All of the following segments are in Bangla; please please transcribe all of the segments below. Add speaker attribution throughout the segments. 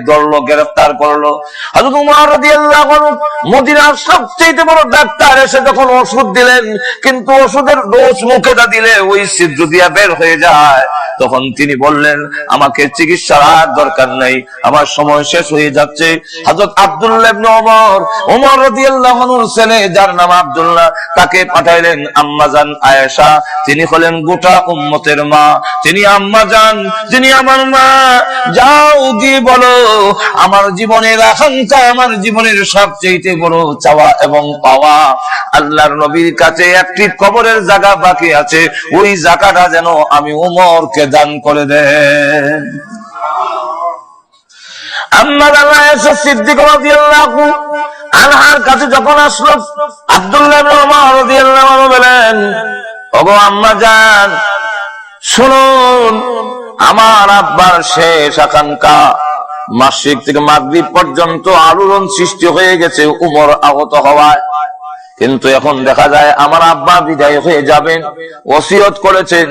Speaker 1: ধরলো, গ্রেফতার করলো। হযরত উমর রাদিয়াল্লাহু আনহু মদিনার সবচেয়ে বড় ডাক্তার এসে যখন ওষুধ দিলেন, কিন্তু ওষুধের ডোজ মুখে দিলে ওই ছিদ্র দিয়া বের হয়ে যায়। তখন তিনি বললেন, আমাকে চিকিৎসার আর দরকার নেই, আমার সময় শেষ হয়ে যাচ্ছে। হযরত আব্দুল্লাহ ইবনে ওমর রাদিয়াল্লাহু আনহুর ছেলে, যার নাম আব্দুল্লাহ, তাকে পাঠাইলেন আম্মাজান আয়েশা। তিনি হলেন গোটা উম্মতের মা, তিনি আম্মাজান, তিনি আমার মা। যাও গিয়ে বলো, আমার জীবনের আকাঙ্ক্ষা, আমার জীবনের সবচেয়ে বড় চাওয়া এবং পাওয়া, আল্লাহর নবীর কাছে একটি কবরের জায়গা বাকি আছে, ওই জায়গাটা যেন আমি উমরকে দান করে দেন। আম্মাজান আয়েশা সিদ্দিকা রাদিয়াল্লাহু আনহার কাছে যখন আসলো, আব্দুল্লাহ ইবনে ওমর রাদিয়াল্লাহু আনহু বলেন, ওগো আম্মাজান, শুনুন, আমার আব্বার শেষ আকাঙ্ক্ষা, মাসিক থেকে মাগরিব পর্যন্ত আলোড়ন সৃষ্টি হয়ে গেছে উমর আহত হওয়ায়, কিন্তু এখন দেখা যায় আমার আব্বা বিদায় হয়ে যাবেন, ওসিয়ত করেছেন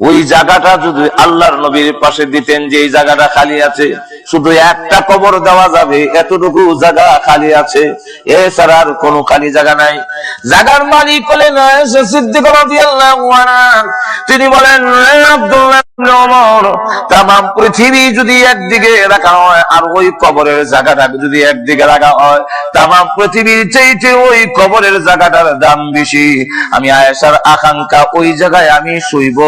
Speaker 1: ওই জায়গাটা যদি আল্লাহর নবীর পাশে দিতেন, যে এই জায়গাটা খালি আছে, শুধু একটা কবর দেওয়া যাবে, এতটুকু জায়গা খালি আছে, এছাড়া আর কোনো খালি জায়গা নাই। জায়গার মালিক হলেন আয়েশা সিদ্দিকা রাদিয়াল্লাহু আনহা। তিনি বলেন, আব্দুল্লাহ ইবনে ওমর, তামাম পৃথিবী যদি একদিকে রাখা হয় আর ওই কবরের জায়গাটা যদি একদিকে রাখা হয়, তামাম পৃথিবীর চাইতে ওই কবরের জায়গাটার দাম বেশি। আমি আয়েশার আকাঙ্ক্ষা, ওই জায়গায় আমি শুইব,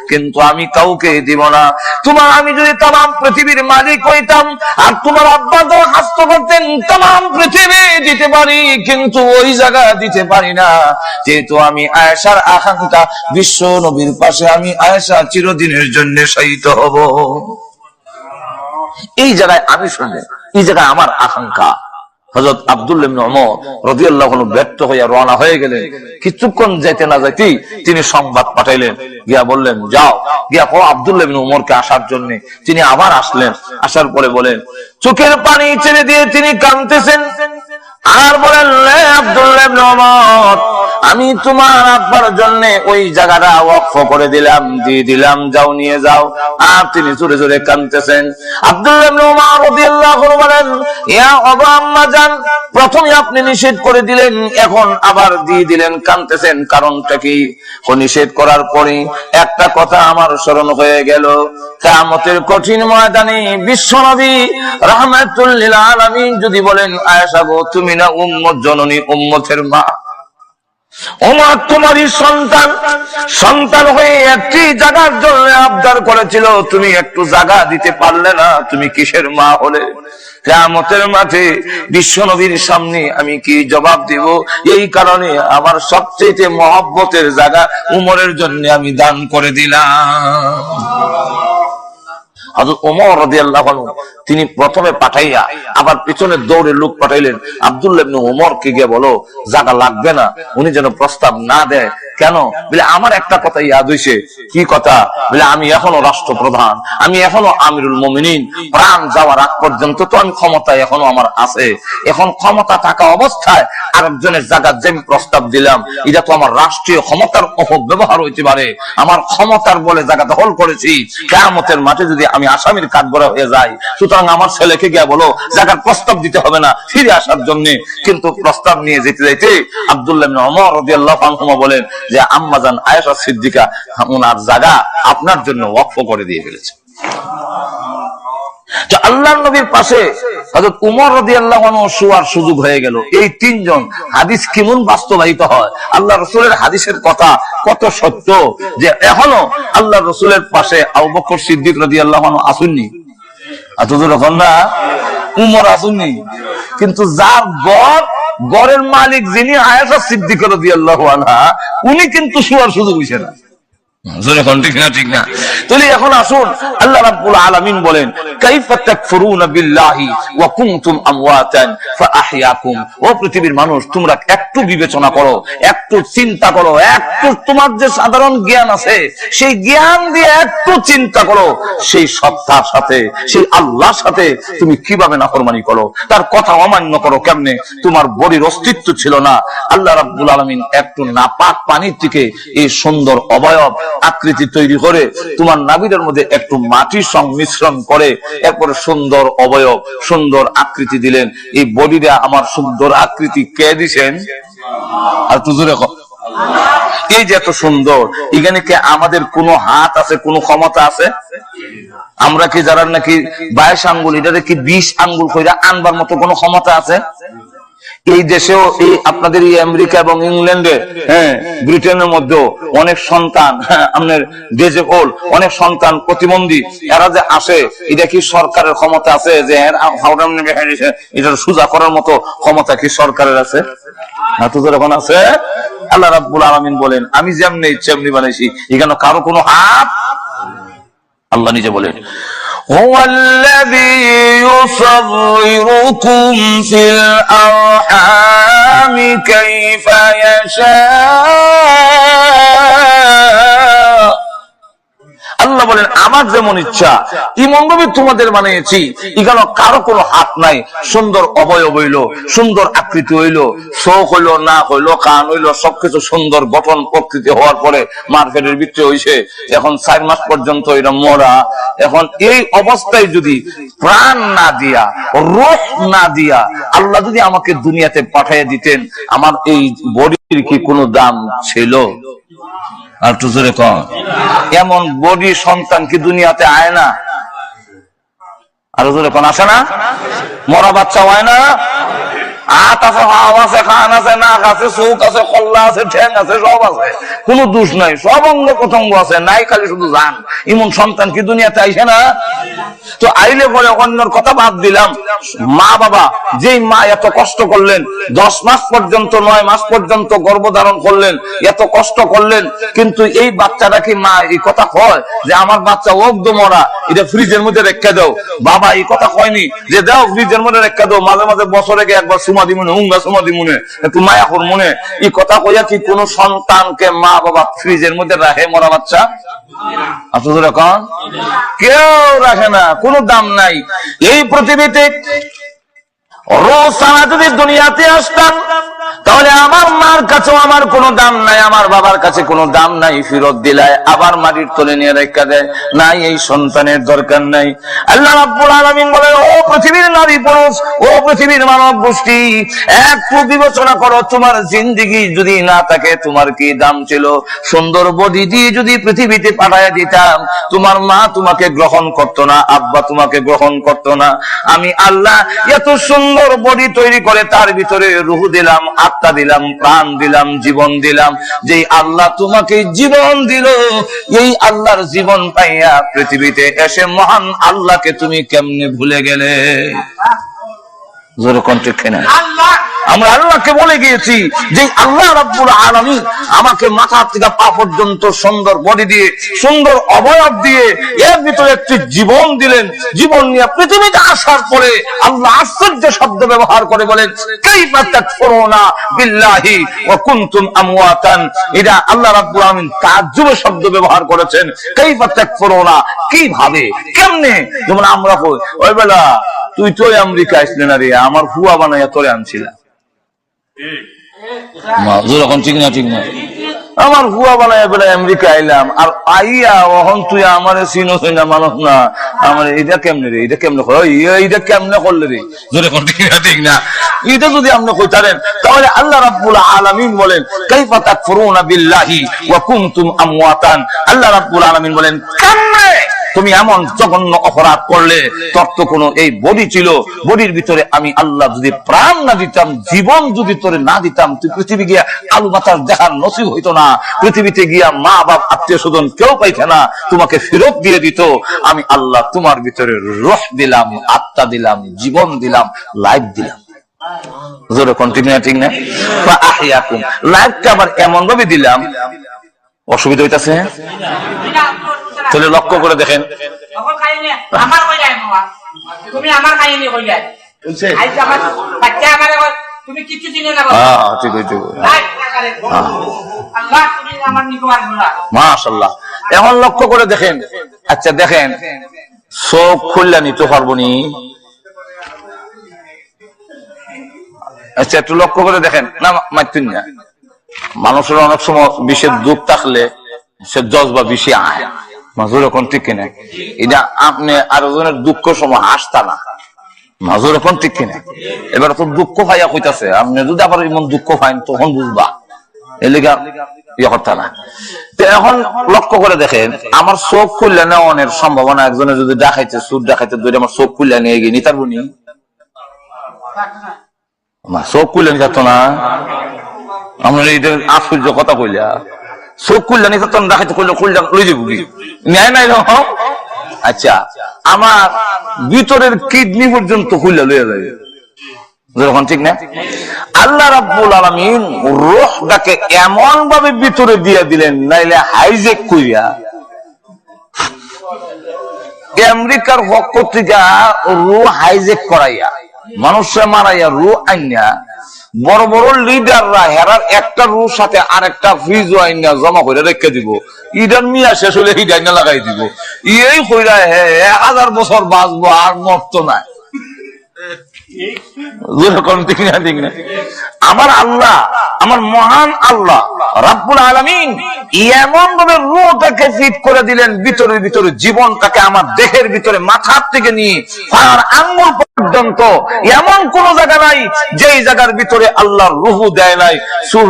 Speaker 1: কিন্তু আমি কাউকে দিব না। তোমার, আমি যদি তামাম পৃথিবীর মালিক হইতাম আর তোমার আব্বা দরখাস্ত করতেন, তামাম পৃথিবী দিতে পারি, কিন্তু ওই জায়গা দিতে পারি না, যেহেতু আমি আয়েশার আকাঙ্ক্ষা, বিশ্ব নবীর পাশে আমি আয়েশা চিরদিনের জন্য শহীদ হব, এই জায়গায় আমি শুনে, এই জায়গায় আমার আকাঙ্ক্ষা। হযরত আব্দুল্লাহ ইবনে ওমর রাদিয়াল্লাহু আনহু ব্যর্থ হইয়া রওনা হয়ে গেলেন। কিছুক্ষণ যাইতে না যাইতেই তিনি সংবাদ পাঠাইলেন, গিয়া বললেন, যাও গিয়া কও আব্দুল্লাহ ইবনে ওমরকে আসার জন্য। তিনি আবার আসলেন, আসার পরে বলেন, চোখের পানি ছেড়ে দিয়ে তিনি কাঁদতেছেন আর বলেন, আব্দুল্লাহ ইবনে ওমর, আমি তোমার আব্বার জন্য ওই জায়গাটা ওয়াকফ করে দিলাম, দিয়ে দিলাম, যাও নিয়ে যাও। আর তিনি জোরে জোরে কাঁদতেছেন। আব্দুল্লাহ ইবনে ওমর রাদিয়াল্লাহু আনহু বলেন, ইয়া আবা আম্মাজান, প্রথমে আপনি নিষেধ করে দিলেন, এখন আবার দিয়ে দিলেন, কাঁদতেছেন, কারণটা কি? নিষেধ করার পরে একটা কথা আমার স্মরণ হয়ে গেল, কিয়ামতের কঠিন ময়দানে বিশ্বনবী রাহমাতুল লিল আলামিন যদি বলেন, আয়েশা গো, তুমি না উম্মত জননী, উম্মতের মা, ওমর তোমারই সন্তান হয়ে একটি জায়গার জন্য আবদার করেছিল, তুমি একটু জায়গা দিতে পারলে না, তুমি কিসের মা হলে? কিয়ামতের মাঠে বিশ্বনবীর সামনে আমি কি জবাব দেব? এই কারণে আমার সবচেয়ে মহব্বতের জায়গা উমরের জন্য আমি দান করে দিলাম। হযরত ওমর রাদিয়াল্লাহু আনহু তিনি প্রথমে পাঠাইয়া আবার পিছনে দৌড়ে লোক পাঠাইলেন, আব্দুল্লাহ ইবনে ওমরকে গিয়ে বলো জায়গা লাগবে না, উনি যেন প্রস্তাব না দেয়। কেন? বলে, আমার একটা কথা ইয়াদ হইছে। কি কথা? বলে, আমি এখনো রাষ্ট্রপ্রধান, আমি এখনো আমিরুল মুমিনিন, প্রাণ যাওয়ার আগ পর্যন্ত তো আমি ক্ষমতা এখনো আমার আছে। এখন ক্ষমতা থাকা অবস্থায় আরেকজনের জায়গা যে আমি প্রস্তাব দিলাম, এটা তো আমার রাষ্ট্রীয় ক্ষমতার অপব্যবহার হইতে পারে। আমার ক্ষমতার বলে জায়গা দখল করেছি, কিয়ামতের মাঠে যদি আমি আসামির কাঠগড়া হয়ে যাই, সুতরাং আমার ছেলেকে গিয়ে বলো জায়গার প্রস্তাব দিতে হবে না, ফিরে আসার জন্য। কিন্তু প্রস্তাব নিয়ে যেতে যাইতে আব্দুল্লাহ ইবনে ওমর রাদিয়াল্লাহু আনহু বলেন যে, আম্মাজান আয়েশা সিদ্দিকা ওনার জায়গা আপনার জন্য ওয়াকফ করে দিয়ে ফেলেছে। আল্লাহর নবীর পাশে হযরত উমর রাদিয়াল্লাহু আনহু শোয়ার সুযোগ হয়ে গেল। এই তিনজন হাদিস কেমন বাস্তবায়িত হয়, আল্লাহ রাসূলের হাদিসের কথা কত সত্য, যে এখনো আল্লাহ রাসূলের পাশে আবু বকর সিদ্দিক রাদিয়াল্লাহু আনহু আসেননি, এতদূর না উমর আসেননি, কিন্তু যার গড়ের মালিক যিনি আয়েশা সিদ্দিকা রাদিয়াল্লাহু আনহা, উনি কিন্তু শোয়ার সুযোগ হইছে না। ঠিক না? তাহলে এখন আসুন, আল্লাহ রাব্বুল আলামিন বলেন, কাইফা তাকফুরুনা বিল্লাহি ওয়া কুনতুম আমওয়াতান ফাআহইয়াকুম। ও পৃথিবীর মানুষ, তোমরা একটু বিবেচনা করো, একটু চিন্তা করো, একটু তোমার যে সাধারণ জ্ঞান আছে সেই জ্ঞান দিয়ে একটু চিন্তা করো, সেই সত্তার সাথে, সেই আল্লাহর সাথে তুমি কিভাবে নাফরমানি করো, তার কথা অমান্য করো কেমনে। তোমার বডির অস্তিত্ব ছিল না, আল্লাহ রাব্বুল আলামিন একটু নাপাক পানির থেকে এই সুন্দর অবয়ব আকৃতি তৈরি করে তোমার নাভির মধ্যে একটু মাটির সংমিশ্রণ করে এরপরে সুন্দর অবয়ব, সুন্দর আকৃতি দিলেন। এই বডিটা আমার সুন্দর আকৃতি কে দিছেন? আর তুজুরে এই যে এত সুন্দর, এখানে কি আমাদের কোনো হাত আছে, কোনো ক্ষমতা আছে? আমরা কি যারা নাকি 22 আঙ্গুল, এটাতে কি 20 আঙ্গুল কইরা আনবার মতো কোনো ক্ষমতা আছে? এই দেশেও, এই আপনাদের এই আমেরিকা এবং ইংল্যান্ডে, হ্যাঁ ব্রিটেনের মধ্যেও অনেক সন্তান, আপনার ডিজেবল অনেক সন্তান প্রতিবন্ধী, এরা যে আসে, এটা কি সরকারের ক্ষমতা আছে যে এটা সোজা করার মতো ক্ষমতা কি সরকারের আছে? না তো যখন আছে। আল্লাহ রাব্বুল আলামিন বলেন, আমি যেমনি ইচ্ছা এমনি বানাইছি, এখানে কারো কোনো হাত। আল্লাহ নিজে বলেন, هو الذي يصوركم في الأرحام كيف يشاء। আল্লাহ বলেন, আমার যেমন ইচ্ছা ইমন ভাবে তোমাদের বানিয়েছি, এখানে কারো কোনো হাত নাই। সুন্দর অবয়ব হইল, সুন্দর আকৃতি হইল, চোখ হইল, নাক হইল, কান হইল, সবকিছু সুন্দর গঠন প্রকৃতি হওয়ার পরে মার্কেটের ভিতরে হইছে, এখন 4 মাস পর্যন্ত এটা মরা। এখন এই অবস্থায় যদি প্রাণ না দিয়া, রূহ না দিয়া আল্লাহ যদি আমাকে দুনিয়াতে পাঠিয়ে দিতেন, আমার এই বডির কি কোনো দাম ছিল? আর তো জোরে কম। এমন বডি সন্তান কি দুনিয়াতে আয় না? আর জোরে কোন আসে না? মরা বাচ্চা হয় না? হাত আছে, হাওয়া আছে, খান আছে, নাক আছে, চোখ আছে, কল্লা আছে, ঠ্যাং আছে, সব আছে, কোনো দোষ নাই, সব অঙ্গ প্রত্যঙ্গ আছে, নাই খালি শুধু জান। এমন সন্তান কি দুনিয়াতে আইসে না? তো আইলে পরে অন্যর কথা বাদ দিলাম, মা বাবা যেই মা এত কষ্ট করলেন, 10 মাস পর্যন্ত, 9 মাস পর্যন্ত গর্ভধারণ করলেন, এত কষ্ট করলেন, কিন্তু এই বাচ্চাটা কি মা এই কথা কয় যে আমার বাচ্চা অগ্ধ মরা, এটা ফ্রিজের মধ্যে রেখে দাও? বাবা এই কথা কয়নি যে দাও ফ্রিজের মধ্যে রেখে দাও, মাঝে মাঝে বছরে একবার সুমাদি মনে, হুঙ্গা সুমাদি মনে, একটু মায়া কর মনে, এই কথা কইয়া কি কোন সন্তানকে মা বাবা ফ্রিজের মধ্যে রাখে মরা বাচ্চা? আপনাদের এখন কেউ রাখে না, কোনো দাম নাই। এই পৃথিবীতে রোজ সারা যদি দুনিয়াতে আসতাম, তাহলে আমার মার কাছেও আমার কোনো দাম নাই, আমার বাবার কাছে কোনো দাম নাই, ফেরত দিলায় আবার মাটির তলে নিয়ে রেখে দেয়, নাই এই সন্তানের দরকার নাই। আল্লাহ রাব্বুল আলামিন বলেন, ও পৃথিবীর নারী পুরুষ, ও পৃথিবীর মানব গোষ্ঠী, একটু বিবেচনা করো, তোমার জিন্দেগি যদি না থাকে তোমার কি দাম ছিল? সুন্দর বডি দিয়ে যদি পৃথিবীতে পাঠাইয়া দিতাম, তোমার মা তোমাকে গ্রহণ করতো না, আব্বা তোমাকে গ্রহণ করতো না। আমি আল্লাহ এত সুন্দর বডি তৈরি করে তার ভিতরে রূহ দিলাম, আত্মা দিলাম, প্রাণ দিলাম, জীবন দিলাম। যেই আল্লাহ তোমাকে জীবন দিল, এই আল্লাহর জীবন পাইয়া পৃথিবীতে এসে মহান আল্লাহকে তুমি কেমনে ভুলে গেলে? জোরে কণ্ঠে খেয়ে না। আমরা আল্লাহকে বলে গিয়েছি যে আল্লাহ রাব্বুল আলামিন আমাকে মাথা থেকে পা পর্যন্ত সুন্দর বডি দিয়ে, সুন্দর অবয়ব দিয়ে এর ভিতরে একটি জীবন দিলেন। জীবন নিয়ে পৃথিবীতে আসার পরে আল্লাহ আশ্চর্য শব্দ ব্যবহার করে বলেন, কাইফা তাকফুরুনা বিল্লাহি ওয়া কুনতুম আমওয়াতান। এটা আল্লাহ রাব্বুল আলামিন তাজ্জুব শব্দ ব্যবহার করেছেন। কাইফা তাকফুরুনা, কিভাবে, কেমনে? যেমন আমরা কই, ওই বেলা তুই তো আমেরিকা আসলে না রে, আমার হুয়া বানাইয়া তোরে আনছিলাম। ঠিক না? ঠিক না? আমার হুয়া বানাইয়া বেলা আমেরিকা আইলাম, আর আইয়া ওহন তুই আমার চিনো না, মানুষ না, আমার এটা কেমনে রে, এটা কেমনে এটা কেমনে করলে রে? জোরে কোন ঠিক না? ঠিক না? এটা যদি আপনি কইতারেন, তাহলে আল্লাহ রাব্বুল আলামিন বলেন, কাইফা তাকফুরুনা বিল্লাহি ওয়া কুনতুম আমওয়াতান। আল্লাহ রাব্বুল আলামিন বলেন, কেমনে তুমি এমন জঘন্য অপরাধ করলে? তোর তো কোনো এই বডি ছিল, বডির ভিতরে আমি আল্লাহ যদি প্রাণ না দিতাম, জীবন যদি তোরে না দিতাম, তুই পৃথিবী গিয়া আলু বাতাস দেখার নসিব হইতো না, পৃথিবীতে গিয়া মা বাপ আত্মীয় স্বজন কেউ পাইছে না, তোমাকে ফেরত দিয়ে দিত। আমি আল্লাহ তোমার ভিতরে রূহ দিলাম, আত্মা দিলাম, জীবন দিলাম, লাইফ দিলাম। জোরে কন্টিনিউ, ঠিক না? ফাআহইয়াকুম, লাইফটা আবার এমন ভাবে দিলাম, অসুবিধা হইতাছে? তাহলে লক্ষ্য করে দেখেন,
Speaker 2: তুমি কিছু চিনে না
Speaker 1: ঠিক আছে মাশাআল্লাহ। এখন লক্ষ্য করে দেখেন, আচ্ছা দেখেন চোখ খুললে নিতে পারবো নি? আচ্ছা একটু লক্ষ্য করে দেখেন না, মাইতুন না। মানুষের অনেক সময় বিষের দুঃখ থাকলে সে জজবা বিষে আয় মাজুর এখন ঠিক কিনা? এটা আপনি আরো জনের দুঃখ সময় হাসতা না, মাজুর এখন ঠিক কিনা? এবার তো দুঃখ পাইয়া কইতাছে, আপনি যদি আবার এমন দুঃখ পাইন তখন বুঝবা এলিগা ইয়ে করতা না। এখন লক্ষ্য করে দেখেন, আমার চোখ খুললে নেওয়ানের সম্ভাবনা, একজনে যদি ডাকাইতে সুদ ডাকাইতে ধরে আমার চোখ খুললে নিয়ে গিয়ে নিতার বুনি চোখ খুললে নিতার তো না। আমরা এই আশ্চর্য কথা কইলা, চোখ খুললে নিতার তো ডাকাইতে করলে খুললে লই যাবো কি ন্যায় নাই রকম। আচ্ছা আমার ভিতরের কিডনি পর্যন্ত খুললে লইয়া যাবে যখন, ঠিক না? আল্লাহ রাব্বুল আলামিন রূহটাকে এমন ভাবে ভিতরে দিয়ে দিলেন, নাইলে হাইজেক কইরা আমেরিকার পক্ষ থেকে রূহ হাইজেক করাইয়া মানুষে মারাইয়া রূহ আইনা বড় বড় লিডাররা হেরার একটা রূহ সাথে আরেকটা ফ্রিজ আইনা জমা করে রেখে দিব, ইডার মিয়া শেষ হলে হিডাইনা লাগাই দিব, এই কইরা 1000 বছর বাঁচবো আর মরতো না। আমার আল্লাহ, আমার মহান আল্লাহ রাব্বুল আলামিন এমন ভাবে রূহটাকে ফিট করে দিলেন ভিতরে ভিতরে, জীবনটাকে আমার দেহের ভিতরে মাথার থেকে নিয়ে পায়ের আঙ্গুল পর্যন্ত এমন কোন জায়গা নাই যেই জায়গার ভিতরে আল্লাহর রূহ দেয় নাই।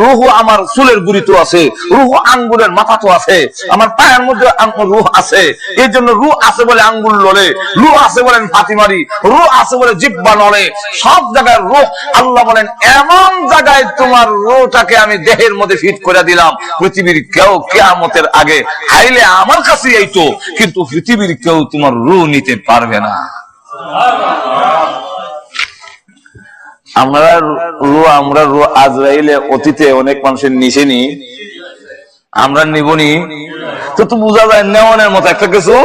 Speaker 1: রূহ আমার চুলের গুড়িতে আছে, রূহ আঙ্গুলের মাথাতে আছে, আমার পায়ের মধ্যে রূহ আছে। এই জন্য রূহ আছে বলে আঙ্গুল লড়ে, রূহ আছে বলেন ফাতিমারি, রূহ আছে বলে জিহ্বা নড়ে, সব জায়গায় রূহ। আল্লাহ বলেন এমন জায়গায় তোমার রূহটাকে আমি দেহের মধ্যে ফিট করে দিলাম, পৃথিবীর কেউ কিয়ামতের আগে আইলে আমার কাছে এইতো, কিন্তু পৃথিবীর কেউ তোমার রূহ নিতে পারবে না। আমরা রূহ আজরাইলে অতীতে অনেক মানুষের নিছেনি, আমরা নিবনি তো তো বোঝা যায় নেওয়ানের মতো একটা কিছু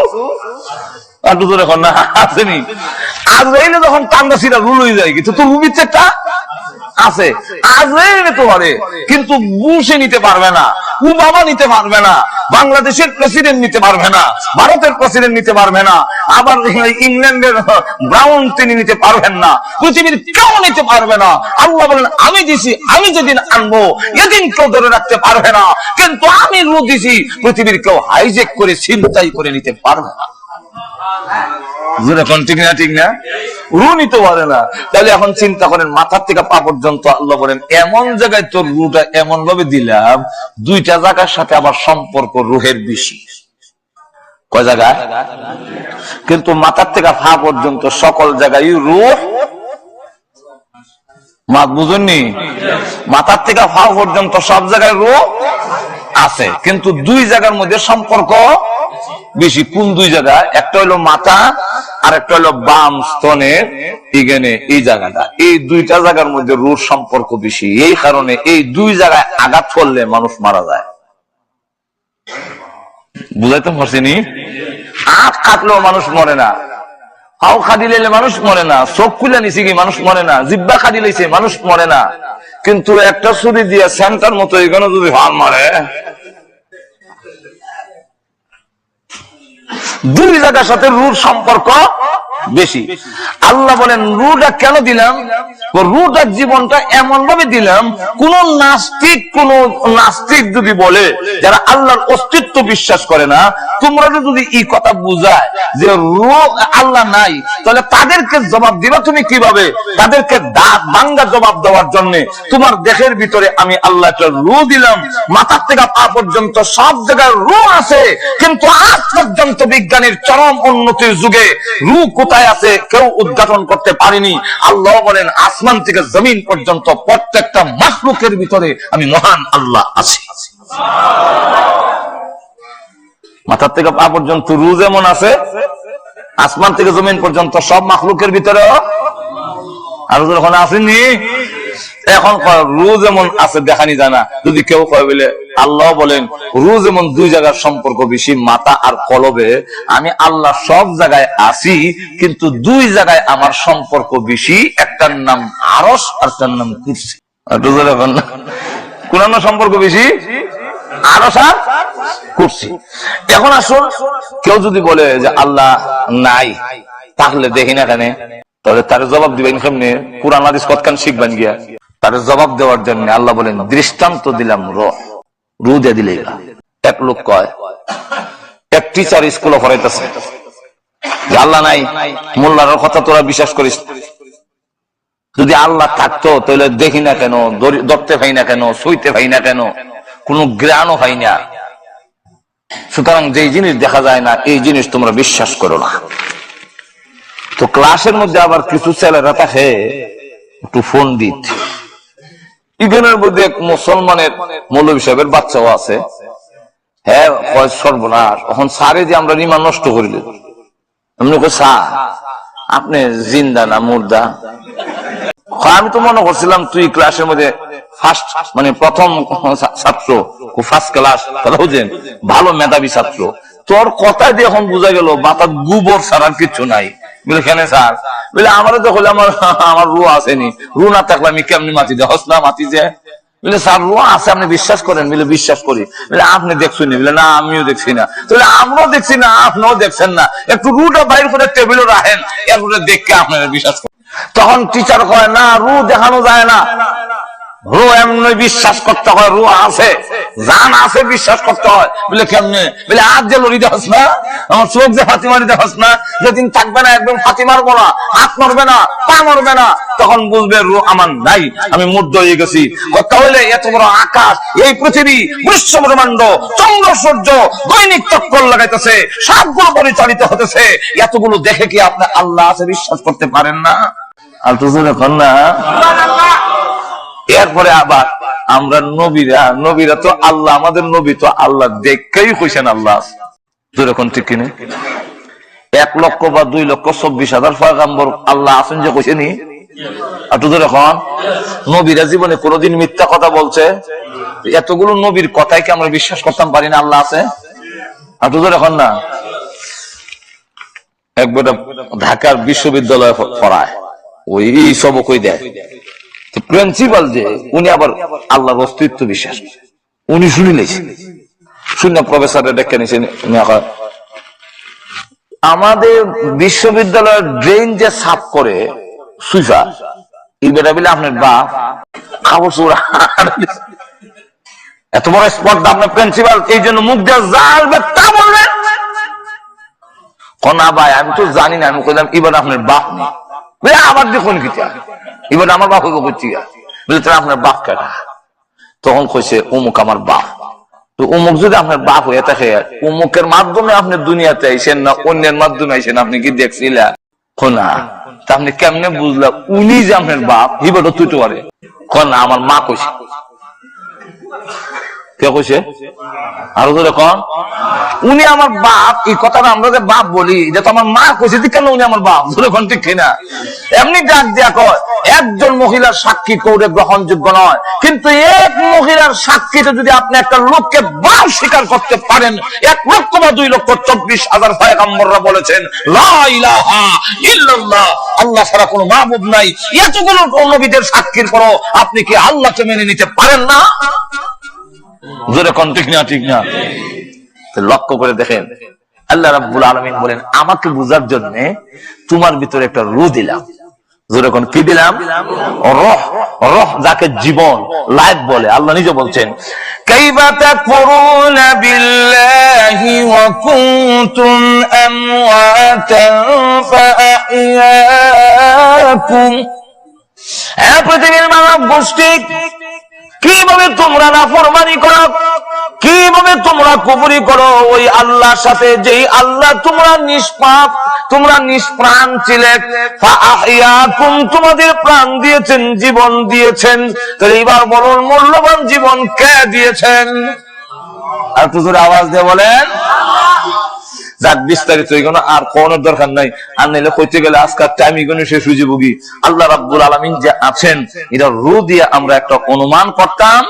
Speaker 1: এখন না আসেনি। আজরাইলে যখন কান্দা ছিলা রুল হয়ে যায়, কিন্তু তো রুবিতে একটা আছে, আজরাইল নিতে পারে কিন্তু বুশে নিতে পারবে না, ওবামা নিতে পারবে না, বাংলাদেশের প্রেসিডেন্ট নিতে পারবে না, ভারতের প্রেসিডেন্ট নিতে পারবে না, আবার ইংল্যান্ডের ব্রাউন তিনি নিতে পারবেন না, পৃথিবীর কেউ নিতে পারবে না। আল্লাহ বলেন আমি দিছি, আমি যেদিন আনবো এদিন কেউ ধরে রাখতে পারবে না, কিন্তু আমি রূহ দিছি, পৃথিবীর কেউ হাইজেক করে ছিনতাই করে নিতে পারবে না। ঠিক না? ঠিক না? রূহ নিতে পারে না। তাহলে এখন চিন্তা করেন, মাথার থেকে পা পর্যন্ত আল্লাহ বলেন এমন জায়গায় তোর রূহটা এমন ভাবে দিলাম, দুইটা জায়গার সাথে আবার সম্পর্ক রূহের বেশি। কয় জায়গায়? কিন্তু মাথার থেকে পা পর্যন্ত সকল জায়গায় রূহ, বুঝুননি? মাথার থেকে পা পর্যন্ত সব জায়গায় রূহ আছে, কিন্তু দুই জায়গার মধ্যে সম্পর্ক বেশি। কোন দুই জায়গা? একটা হলো মাথা আর একটা হলো বাম স্তনের এখানে এই জায়গাটা, এই দুইটা জায়গার মধ্যে রূহ সম্পর্ক বেশি। এই কারণে এই দুই জায়গায় আঘাত করলে মানুষ মারা যায়। বুঝাইতে পারছিনি? আখ কাটলেও মানুষ মরে না, পাও খাদি লাইলে মানুষ মরে না, চোখ খুলে নিছে কি মানুষ মরে না, জিব্বা খাদি লাইছে মানুষ মরে না, কিন্তু একটা ছুরি দিয়ে সেন্টার মতো এখানে যদি হাল মারে, দুই জায়গার সাথে রূহ সম্পর্ক বেশি। আল্লাহ বলেন রূহটা কেন দিলাম? রূহটার জীবনটা এমন ভাবে দিলাম, কোন নাস্তিক যদি বলে, যারা আল্লাহর অস্তিত্ব বিশ্বাস করে না, তোমরা যদি এই কথা বুঝায় যে রূহ আল্লাহ নাই, তাহলে তাদেরকে জবাব দিবা তুমি কিভাবে? তাদেরকে দাঁত ভাঙ্গা জবাব দেওয়ার জন্য তোমার দেহের ভিতরে আমি আল্লাহ একটা রূহ দিলাম, মাথার থেকে পা পর্যন্ত সব জায়গায় রূহ আছে, কিন্তু আজ পর্যন্ত বিজ্ঞানের চরম উন্নতির যুগে রূহ কোথায় আছে কেউ উদ্ঘাটন করতে পারেনি। আল্লাহ বলেন আসমান থেকে জমিন পর্যন্ত প্রত্যেকটা মাখলুকের ভিতরে আমি মহান আল্লাহ আছি। মাথার থেকে পা পর্যন্ত রূহ যেমন আছে, আসমান থেকে জমিন পর্যন্ত সব মাখলুকের ভিতরে আর ওখানে আসেননি। এখন রু যেমন আছে দেখানি জানা, যদি কেউ কয় বলে আল্লাহ বলেন রু যেমন দুই জায়গার সম্পর্ক বেশি, মাথা আর কলবে, আমি আল্লাহ সব জায়গায় আছি কিন্তু দুই জায়গায় আমার সম্পর্ক বেশি, একটার নাম আরশ আর একটার নাম কুরসি। কোন সম্পর্ক বেশি? আরশ আর কুরসি। এখন আসুন, কেউ যদি বলে যে আল্লাহ নাই, তাহলে দেখি না কেন, তাহলে তার জবাব দিবেন কেমনে? কুরআন হাদিস কতখান শিখবেন গিয়া? তার জবাব দেওয়ার জন্য আল্লাহ বলেন দৃষ্টান্ত দিলাম রু দিয়ে দিলে। এক লোক কয়, এক টিচার স্কুলে পড়াইতেছে যে আল্লাহ নাই, মোল্লার কথা তোরা বিশ্বাস করিস, যদি আল্লাহ থাকতো তাহলে দেখি না কেন, ধরতে পাই না কেন, সইতে পাই না কেন, কোন জ্ঞানও পাই না। সুতরাং যে জিনিস দেখা যায় না এই জিনিস তোমরা বিশ্বাস করো না। তো ক্লাসের মধ্যে আবার কিছু ছেলেরা থাকে একটু ফোন দিত, ইভেনের মধ্যে এক মুসলমানের মৌলভী সাহেবের বাচ্চাও আছে। হ্যাঁ সর্বনাশ, এখন সারে যে আমরা রিমান নষ্ট করিল, এমনি স্যার আপনি জিন্দা না মুর্দা? আমি তো মনে করছিলাম তুই ক্লাসের মধ্যে ফার্স্ট, মানে প্রথম ছাত্র, ফার্স্ট ক্লাস, বুঝেন ভালো মেধাবী ছাত্র। তোর কথা দিয়ে এখন বোঝা গেল মাথার গোবর ছাড়ার কিছু নাই। বলে কেন স্যার? বলে আমারও তো হলে আমার রু আসেনি, রু না থাকলে আমি কেমনি মাটি দিয়ে হসলা মাটি যে। বলে স্যার রু আছে আপনি বিশ্বাস করেন? বলে বিশ্বাস করি। বলে আপনি দেখছেন? বলে না আমিও দেখছি না। তাহলে আমরাও দেখছি না, আপনিও দেখছেন না, একটু রুটা বাইর করে টেবিলে রাখেন, এরপরে দেখে আপনারা বিশ্বাস করেন। তখন টিচার কয় না, রু দেখানো যায় না, রু এমনি বিশ্বাস করতে হয়, রু আছে, জান আছে, বিশ্বাস করতে হয়। বলে কেমনে? বলে আজ যে লড়ি দেখাস না, আমার চোখ যে ফাঁতি মারি দেখাস না, যেদিন থাকবে না একদম ফাঁতি মারবো না, হাত মারবে না, পা মারবে না, তখন বুঝবে রু আমার নাই, আমি মুগ্ধ হয়ে গেছি। তাহলে এত বড় আকাশ, এই পৃথিবী, বিশ্ব ব্রহ্মাণ্ড, চন্দ্র সূর্য দৈনিক চক্কর লাগাইতেছে, সবগুলো পরিচালিত হতেছে, এতগুলো দেখে কি আপনি আল্লাহ আছে বিশ্বাস করতে পারেন না? আর তো এখন না। এরপরে আবার আমরা নবীরা তো আল্লাহ, আমাদের নবী তো আল্লাহ দেখেই কইছেন আল্লাহ যখন, ঠিক কিনে 1 লক্ষ বা 2 লক্ষ 24,000 পয়গম্বর আল্লাহ আছেন যে কইছেনি। আর তো এখন নবীরা জীবনে কোনোদিন মিথ্যা কথা বলছে? এতগুলো নবীর কথাই কি আমরা বিশ্বাস করতাম পারি না আল্লাহ আছে? আর তো এখন না। একবার ঢাকার বিশ্ববিদ্যালয়ে পড়ায়, ওই সবক ওই দেয় প্রিন্সিপাল, যে উনি আবার আল্লাহর অস্তিত্ব বিশ্বাস, উনি শুনিলেছেন, শুনে প্রফেসর ডেকে নিয়েছেন, আমাদের বিশ্ববিদ্যালয়ের ড্রেন যে সাফ করে সুইফা, এই বেটা বলে আপনার বাপ খাবো চোরা। এত বড় স্পর্ধা আপনার প্রিন্সিপাল, এই জন্য মুখ দিয়ে জ্বালবে তা বলবেন? না ভাই আমি তো জানি না, আমি কইলাম এবার আপনার বাপ নেই। আবার দেখুন কি এবার আমার বাপ করছি, বলে তারা আপনার বাপ কেটা? তখন কইছে অমুক আমার বাপ। তো অমুক যদি আপনার বাপ হয়ে থাকে, অমুকের মাধ্যমে আপনি দুনিয়াতে আইসেন না অন্যের মাধ্যমে আইসেন, আপনি কি দেখছিলেন? না, তা আপনি কেমনে বুঝলাম উনি যে আপনার বাপ? হিবাটা তুই তো পারে না, আমার মা কইছে। কে কইছে? আরো তো দেখুন, উনি আমার বাপ, এই কথাটা আমরা যে বাপ বলি, এটা তো আমার মা কইছে, কেন উনি আমার বাপ? যখন ঠিক কিনা? এমনি ডাক দিয়া কয়, একজন মহিলার সাক্ষী কৌড়ে গ্রহণযোগ্য নয়, কিন্তু এক মহিলার সাক্ষীতে যদি আপনি একটা লোককে বাপ স্বীকার করতে পারেন, 1 লক্ষ বা 2 লক্ষ 24,000 পয়গম্বররা বলেছেন লা ইলাহা ইল্লাল্লাহ, আল্লাহ ছাড়া কোনো মাবুদ নাই, এতগুলো নবীদের সাক্ষীর পরও আপনি কি আল্লাহকে মেনে নিতে পারেন না? জোরে কোন ঠিক না? ঠিক না? লক্ষ্য করে দেখেন, আল্লাহ রাব্বুল আলামিন বলেন আমাকে বুঝার জন্য তোমার ভিতরে একটা রূহ দিলাম। জোরে কোন কি দিলাম? রূহ। রূহ যাকে জীবন, লাইফ বলে। আল্লাহ নিজে বলছেন কাইফা তাকফুরুনা বিল্লাহি ওয়া কুনতুম আমওয়াতান ফাআহইয়াকুম। এই পৃথিবীর মানব গোষ্ঠী, কিভাবে তোমরা নাফরমানি করো, কিভাবে তোমরা কুফরি করো ওই আল্লাহর সাথে, যেই আল্লাহ তোমরা নিষ্পাপ, তোমরা নিষ্প্রাণ ছিলে, ফাআহইয়াকুম, তোমাদের প্রাণ দিয়েছেন, জীবন দিয়েছেন। তাহলে এবার বলুন মূল্যবান জীবন কে দিয়েছেন? আর তো জোরে আওয়াজ দিয়ে বলেন। যাক বিস্তারিত এগুলো আর কোন দরকার নাই, আর নাইলে কইতে গেলে আজকাল টাইম এগুলো শেষ হয়ে যাবো। আল্লাহ রাব্বুল আলামিন যে আছেন এটা রু দিয়ে আমরা একটা অনুমান করতাম,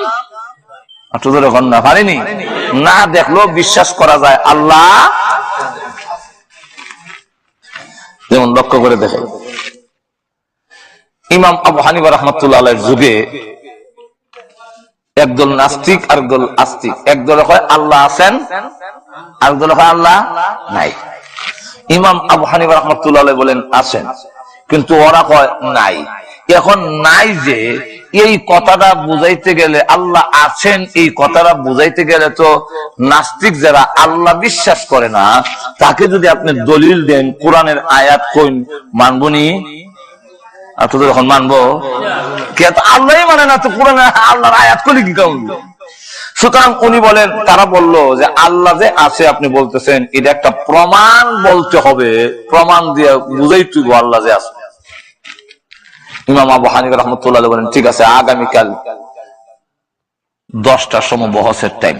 Speaker 1: না পারিনি, না দেখলেও বিশ্বাস করা যায় আল্লাহ। যেমন লক্ষ্য করে দেখে ইমাম আবু হানিফা রাহমাতুল্লাহ আলাইহির যুগে একদল নাস্তিক আর একদল আস্তিক। একদল হয় আল্লাহ আছেন, আরেকদল হয় আল্লাহ নাই। ইমাম আবু হানিফা রাহমাতুল্লাহ আলাইহি বলেন আছেন, কিন্তু ওরা কয় নাই। এখন নাই যে এই কথাটা বুঝাইতে গেলে, আল্লাহ আছেন এই কথাটা বুঝাইতে গেলে তো নাস্তিক যারা আল্লাহ বিশ্বাস করে না তাকে যদি আপনি দলিল দেন কোরআনের আয়াত কইন, মানবনি? আপনাদের এখন মানবো? কে তো আল্লাহই মানে না, তো কোরআনে আল্লাহর আয়াত করলে কি কারণ? সুতরাং উনি বলেন, তারা বললো যে আল্লাহ যে আছে আপনি বলতেছেন এটা একটা প্রমাণ বলতে হবে, প্রমাণ দিয়ে বুঝাইতে আল্লাহ যে আছে। ইমাম আবু হানিফা রাহমাতুল্লাহ আলাইহি বলেন ঠিক আছে, আগামীকাল 10টার সময় বহসের টাইম,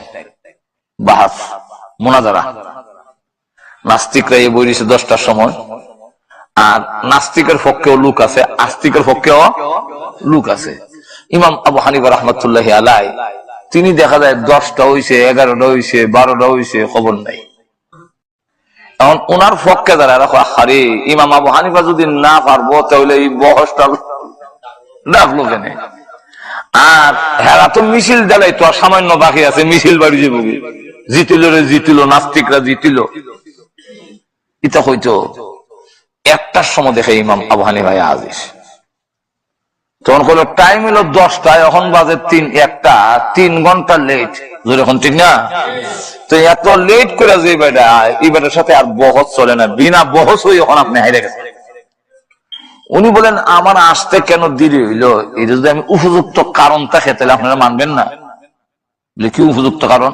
Speaker 1: বাহাস মুনাজারা। নাস্তিকরা এই বই দিয়েছে 10টার সময়, আর নাস্তিকের পক্ষেও লোক আছে, আস্তিকের পক্ষেও লোক আছে। ইমাম আবু হানিফা রাহমাতুল্লাহি আলাইহি তিনি দেখা যায় 10টা হইছে, 11টা হইছে, 12টা হইছে, খবর নাই। এখন ওনার পক্ষে যারা রাখো, আরে ইমাম আবু হানিফা যদি না পারবো তাহলে এই বহসটা ডাকলো কেন? আর হেরা তো মিছিল দেলাই তো সামান্য বাকি আছে, মিছিল বাড়ি যাবো, জিতিল রে জিতিল, নাস্তিকরা জিতিল। এটা হইতো 1টার সময় দেখে ইমাম আবু হানিফা আজিজ, তখন হলো টাইম হলো 10টায়, এখন বাজে 1টা, 3 ঘন্টা লেট, যখন ঠিক না? তো এত লেট করে যে এই বেটার সাথে আর বহস চলে না, বিনা বহস হয়ে এখন আপনি হাইরে গেছেন। উনি বলেন আমার আসতে কেন দেরি হইলো, এটা যদি আমি উপযুক্ত কারণটা খেতে আপনারা মানবেন না? কি উপযুক্ত কারণ?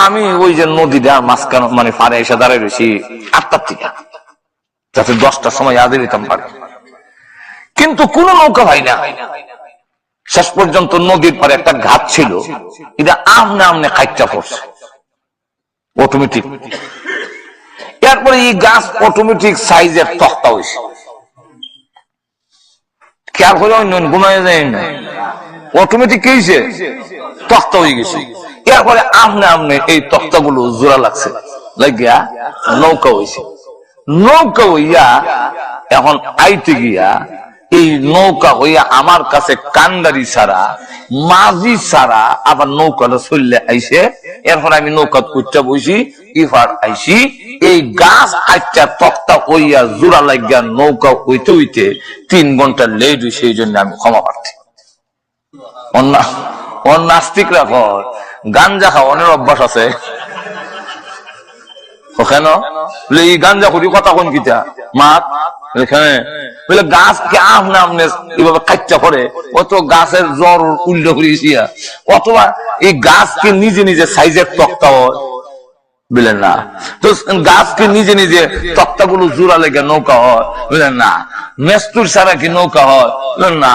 Speaker 1: আমি ওই যে নদীটা মাঝখানে মানে পাড়ে এসে দাঁড়াই রয়েছি 8টার থেকে, যাতে 10টার সময় আগে দিতাম পারে, কিন্তু কোন নৌকা ভাই না। শেষ পর্যন্ত নদীর পারে একটা ঘাট ছিল, এটা আমনে আমনে কাইটা পড়ছে অটোমেটিক। এরপরে এই গাছ অটোমেটিক সাইজের তক্তা হয়েছে, খেয়াল করে ঘুমাই যায় না, অটোমেটিক কি হয়েছে? তক্তা হয়ে গেছে। এরপরে আমনে আমনে এই তক্তাগুলো জোড়া লাগছে, লাগিয়া নৌকা হয়েছে। নৌকা হইয়া এখন আইতে গিয়া এই নৌকা হইয়া আমার কাছে কান্ডারি ছাড়া, মাঝি ছাড়া আবার নৌকাটা চললে আইসে। এরপর আমি নৌকা কুইটা বসি, ইফার আইসি, এই গাছ আইটা তক্তা হইয়া জোড়া লাগিয়া নৌকা হইতে হইতে 3 ঘন্টা লেট হইছে, এই জন্য আমি ক্ষমা প্রার্থী। নাস্তিকরা গাঞ্জা খাওয়ানোর অভ্যাস আছে কেন? এই গাঞ্জা করি কথা কোন কিটা মাত এখানে বলে গাছকে আমনে আমনে এইভাবে কাটটা করে, অত গাছের জ্বর উল্টো করেছি, অথবা এই গাছকে নিজে নিজে সাইজের তক্তা হয় বুঝলেন না? তো গাছকে নিজে নিজে তক্তাগুলো জোড়া লেগে নৌকা হয় বুঝলেন না? মেস্তুর ছাড়া কি নৌকা হয় বুঝলেন না?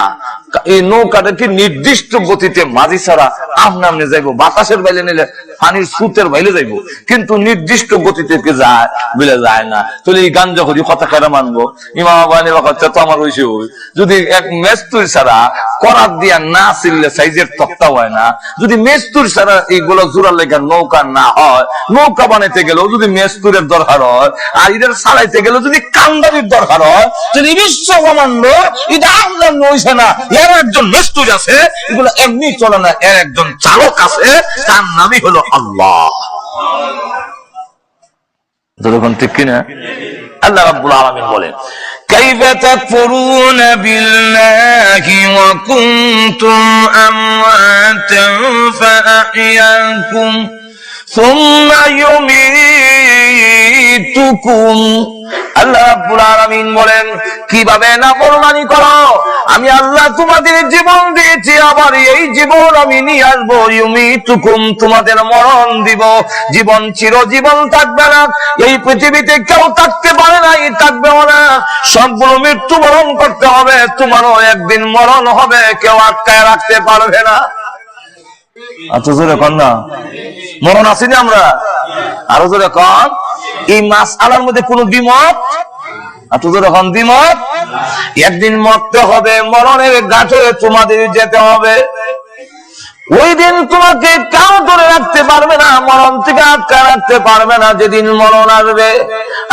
Speaker 1: এই নৌকাটা কি নির্দিষ্ট গতিতে মাঝি ছাড়া আমনে আমনে যাইবো, বাতাসের বাইলে নিলে পানির সুতের বাইলে যাইবো, কিন্তু নির্দিষ্ট গতিতে কি যায় বিলে যায় না। তাহলে এই গাঞ্জা করি কথা কেন মানবো? ইমাম আবু হানিফা কথা তো আমার হইছে, যদি এক মেস্তুর ছাড়া করাত দিয়া না ছিললে সাইজের তক্তা হয় না, যদি মেস্তুর ছাড়া এইগুলো জোড়া লেখা নৌকা না হয়, নৌকা বানাইতে গেলেও যদি মেস্তুরের দরকার হয়, আর এদের চালাইতে গেলেও যদি কান্দারির দরকার হয়, যদি বিশ্ব ব্রহ্মাণ্ড এটা আপনার নইছে না, এর একজন মেস্তুর আছে, এগুলো এমনি চলে না, এর একজন চালক আছে, তার নামই হলো আল্লাহ। যখন ঠিক কিনা? আল্লাহ রাব্বুল আলামিন বলেন কাইফা তাকফুরুনা বিল্লাহি ওয়া কুনতুম আমওয়াতান ফাআহইয়াকুম সুম্মা ইউমীতুকুম। আল্লাহ রাব্বুল আলামিন বলেন কিভাবে নাফরমানি করো, আমি আল্লাহ তোমাদের জীবন দিয়েছি, আবার এই জীবন আমি নিয়ে আসবো, ইউমীতুকুম তোমাদের মরণ দিব। জীবন চিরজীবন থাকবে না, এই পৃথিবীতে কেউ থাকতে পারে না, থাকবেও না, সবগুলো মৃত্যুবরণ করতে হবে, তোমারও একদিন মরণ হবে, কেউ আটকায় রাখতে পারবে না। আচ্ছা জোরে কর না, মরণ আসেনি আমরা? আরো জোরে কন, এই মাসআলার মধ্যে কোনো দ্বিমত? এত জোরে কন, দ্বিমত? একদিন মরতে হবে, মরণের ঘাটে তোমাদের যেতে হবে। ওই দিন তোমাকে কেউ ধরে রাখতে পারবে না, মরণ থেকে আটকা রাখতে পারবে না। যেদিন মরণ আসবে,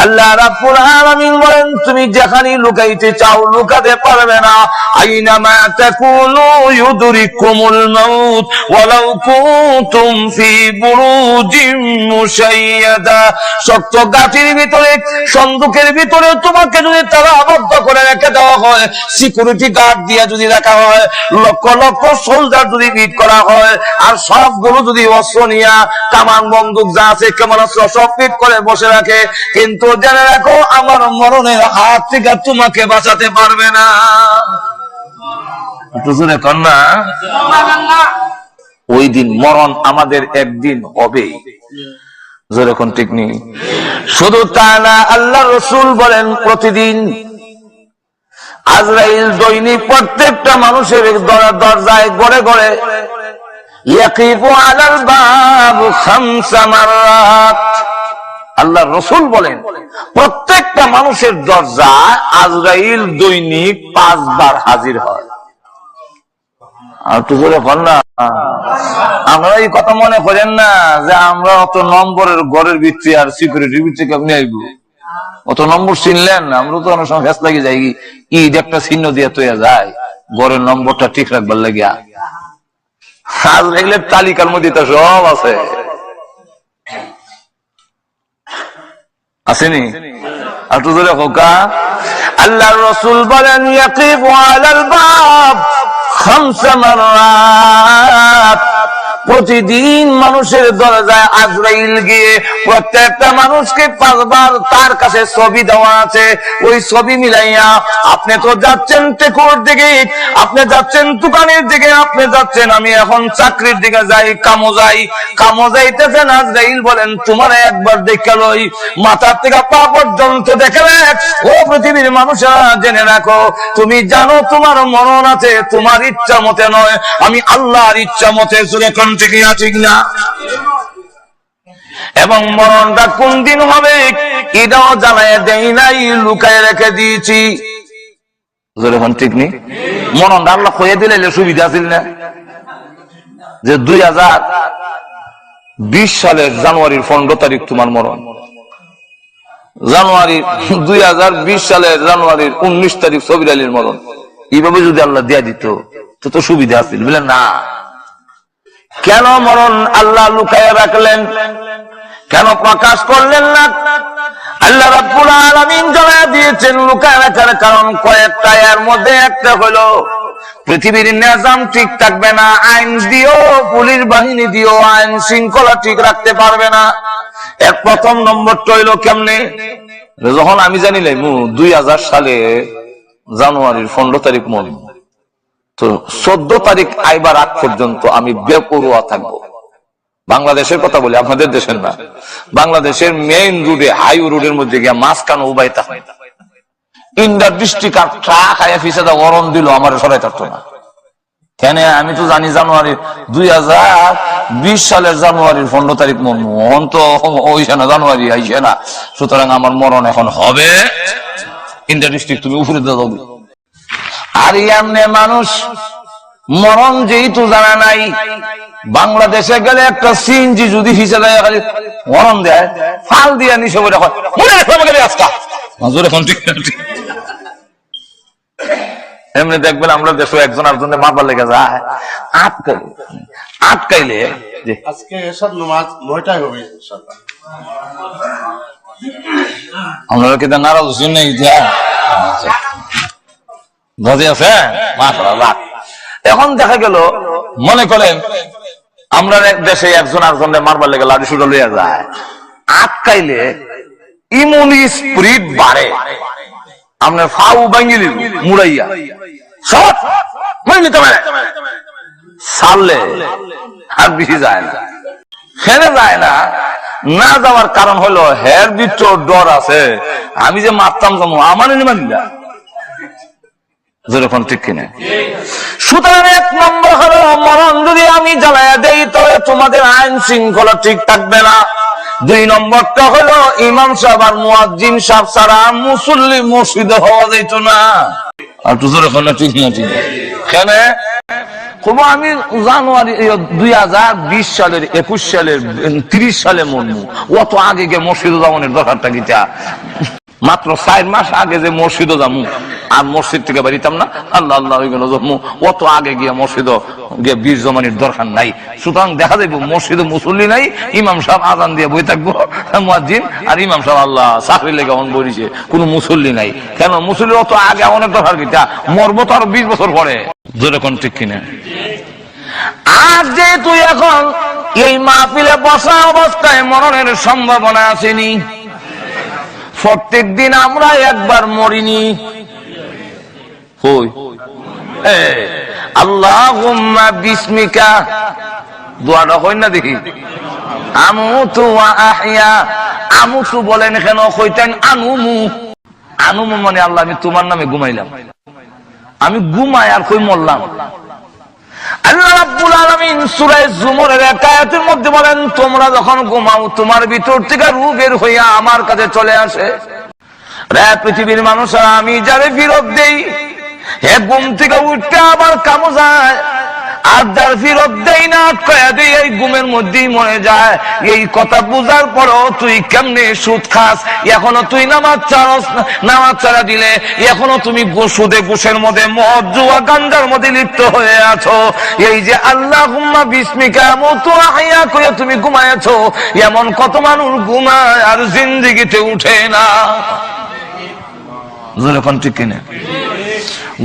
Speaker 1: আল্লাহ রাব্বুল আলামিন বলেন, তুমি যেখানে লুকাইতে চাও লুকাতে পারবে না। আইনামা তাকুনু ইউদরিকুমুল মাউত ওয়ালাউ কুনতুম ফি বুরুজিম মুশাইয়াদা। শক্ত গাছের ভিতরে, সন্দুকের ভিতরে তোমাকে যদি তারা আবদ্ধ করে রেখে দেওয়া হয়, সিকিউরিটি গার্ড দিয়ে যদি রাখা হয়, লক্ষ লক্ষ সোলজার যদি ভিড় করা হয়, আর সবগুলো যদি অস্ত্র নিয়ে কামান বন্দুক যা আছে ক্ষেপণাস্ত্র সব ফিট করে বসে রাখে, কিন্তু জেনে রাখো আমার মরণের হাত থেকে তোমাকে বাঁচাতে পারবে না। কন্যা, ওই দিন মরণ আমাদের একদিন হবে, যেরকম ঠিক নেই। শুধু তা না, আল্লাহ রাসূল বলেন প্রতিদিন আজরাইল দৈনিক প্রত্যেকটা মানুষের দরজায় গড়ে গড়ে ইয়াকিফু আলাল বাব খামসা মাররাত। আল্লাহ রাসূল বলেন প্রত্যেকটা মানুষের দরজায় আজরাইল দৈনিক 5 বার হাজির হয়। আর তো জোরে বল না, আমরা এই কথা মনে করেন না যে আমরা অত নম্বরের ঘরের ভিতরে আর সিকিউরিটির ভিতরে কেমনি আইব, অত নম্বর চিনলেন? আমরা তো অনেক সময় ফেস লাগে যাই, ঈদ একটা চিহ্ন দিয়ে তৈয়া যায় ঘরের নম্বরটা ঠিক রাখবার লাগিয়া। আজ দেখলে তালিকার মধ্যে তো সব আছে, আসেনি? আর তো ধরে হোকা, আল্লাহর রাসূল বলেন ইয়াকিফু আলাল বাব খামসা মাররাত। প্রতিদিন মানুষের দরজায় আজরাইল গিয়ে প্রত্যেকটা মানুষকে 5 বার তার কাছে ছবি দেওয়া আছে, ওই ছবি মিলাইয়া আপনি তো যাচ্ছেন টেকুর দিকে, আপনি যাচ্ছেন দোকানের দিকে, আপনি যাচ্ছেন আমি এখন চাকরির দিকে যাই, কামো যাইতেছেন। আজরাইল বলেন তোমার একবার দেখে লই, মাথা থেকে পা পর্যন্ত দেখে রাখ। ও পৃথিবীর মানুষেরা জেনে রাখো, তুমি জানো তোমার মরণ আছে, তোমার ইচ্ছা মতে নয়, আমি আল্লাহর ইচ্ছা মতে। যখন ঠিক না, এবং মরণটা কোন দিন হবে এটাও জানাই দেই নাই, লুকায় রেখে দিয়েছি। যখন ঠিক নেই, মরণটা আল্লাহ কয়ে দিলে সুবিধা ছিল না যে 2020 সালের জানুয়ারির 15 তারিখ তোমার মরণ, জানুয়ারি 2020 সালের জানুয়ারির 19 তারিখ সবির আলীর মরণ। এইভাবে যদি আল্লাহ দিয়া দিত তো সুবিধা আছিল, বুঝলেন না? কেন মরণ আল্লাহ লুকায় রাখলেন, কেন প্রকাশ করলেন না? আল্লাহ রাব্বুল আলামিন জানায় দিয়েছেন লুকায় রাখার কারণ কয়েকটা। এর মধ্যে একটা হলো পৃথিবীর নিজাম ঠিক থাকবে না, আইন দিও, পুলিশ বাহিনী দিও, আইন শৃঙ্খলা ঠিক রাখতে পারবে না। এর প্রথম নম্বরটা হইল কেমনে? যখন আমি জানিলাম 2000 সালে জানুয়ারির 15 তারিখ মরণ, তো 14 তারিখ আইবার আগ পর্যন্ত আমি বেপরোয়া থাকবো। বাংলাদেশের কথা বলি, আপনাদের দেশের না। বাংলাদেশের মেইন রোডে, হাই রোডের মধ্যে গিয়া মাঝখানে উবাই থাকবে, ইন্ডার ডিস্ট্রিক্ট আর ট্রাক আয়া ফিসাদা গরম দিল, আমার সরাই থাকতো না। কেন? আমি তো জানি জানুয়ারি 2020 সালের জানুয়ারির 15 তারিখ মরণ, তো ওইছে না, জানুয়ারি আইছে না, সুতরাং আমার মরণ এখন হবে। ইন্ডার ডিস্ট্রিক্ট তুমি উপরে দাও। আর এমনি মানুষ মরণ যেহেতু জানা নাই, বাংলাদেশে গেলে একটা সিএনজি যদি হিসেবে দেয়, খালি মরণ দেয়, ফাল দিয়ে নিচে বলে এমনি দেখবেন আমরা দেশে একজন আরেকজনের মারবার লেগে যায়, আটকাইলে
Speaker 3: আজকে এসব নামাজ 9টায় হবে
Speaker 1: আপনারা কি নারাজ নেই? এখন দেখা গেল, মনে করেন আমরা দেশে একজন আরেকজনের মারবার লেগে লাঠি সুটা লইয়া যায়, আটকাইলে ইমিউনি স্পিরিট বাড়ে, আপনার ফাউ বাঙ্গিলি মুড়াইয়া সব নিতে পারে, সারলে আর বেশি যায় না, ফেলে যায় না। না যাওয়ার কারণ হলো হের ভিতর ডর আছে, আমি যে মারতাম জমো আমার মানিলা যেরকম ঠিক কিনা? সুতরাং 1 নম্বর হলো মরণ যদি আমি জ্বালায়া দেই তবে তোমাদের আইন শৃঙ্খলা ঠিক থাকবে না। 2 নম্বরটা হলো ইমাম সাহেব আর মুয়াজ্জিন সাহেব ছাড়া মুসল্লি মসজিদে হওয়া যেত না। আর তো যেরকম না ঠিক না? ঠিক কেন? আমি জানুয়ারি 2020 সালের 21 সালের 30 সালে মরমু, অত আগে গিয়ে মসজিদে যাওয়ার দরকারটা কিটা? মাত্র 4 মাস আগে যে মসজিদে যাবো আর মসজিদ থেকে বেরিতাম না, আল্লাহ আল্লাহ হয়ে গেল জন্মু, অত আগে গিয়ে মসজিদে গিয়ে 20 জমানির দরকার নাই। সুতরাং দেখা যাইব মসজিদে মুসল্লি নাই, ইমাম সাহেব আজান দিয়ে বই থাকবো মুয়াজ্জিন, আর ইমাম সাহেব আল্লাহ চাকরি লেগে অন বলিছে, কোনো মুসল্লি নাই। কেন? মুসল্লি অত আগে অনেক দরকার কিটা, মরবো তো আরো 20 বছর পরে। যেরকম ঠিক কিনা? আর যেহেতু এখন এই মাহফিলে বসা অবস্থায় মরণের সম্ভাবনা আসেনি, প্রত্যেক দিন আমরা একবার মরিনি। আল্লাহুম্মা বিসমিকা দোয়াটা হয় না দেখি, আমুতু ওয়া আহইয়া। আমুতু বলেন কেন? কইতেন আনুমু। আনুমু মানে আল্লাহ আমি তোমার নামে ঘুমাইলাম, আমি ঘুমাই আর কই মরলাম। আল্লাহ রাব্বুল আলামিন সূরা জুমরের এক আয়াতের মধ্যে বলেন, তোমরা যখন ঘুমাও তোমার ভিতর থেকে রূহ বের হইয়া আমার কাছে চলে আসে। রে পৃথিবীর মানুষরা, আমি যারে ফিরত দেই হে ঘুম থেকে উঠতে আবার কামো যায়, আর যার ফিরত দেই না আটকায়া দেই এই ঘুমের মধ্যেই মরে যায়। এই কথা বুঝার পরও তুই কেমনে সুদ খাস? এখনো তুই নামাজ ছাড়স, নামাজ ছাড়া দিলে এখনো তুমি সুদে ঘুষের মধ্যে মদ জুয়া গাঞ্জার মধ্যে লিপ্ত হয়ে আছো। এই যে আল্লাহুম্মা বিসমিকা আমুতু ওয়া আহইয়া কইয়া তুমি ঘুমায়াছো, এমন কত মানুষ ঘুমায় আর জিন্দেগিতে উঠে না। যেরকম ঠিক কিনা?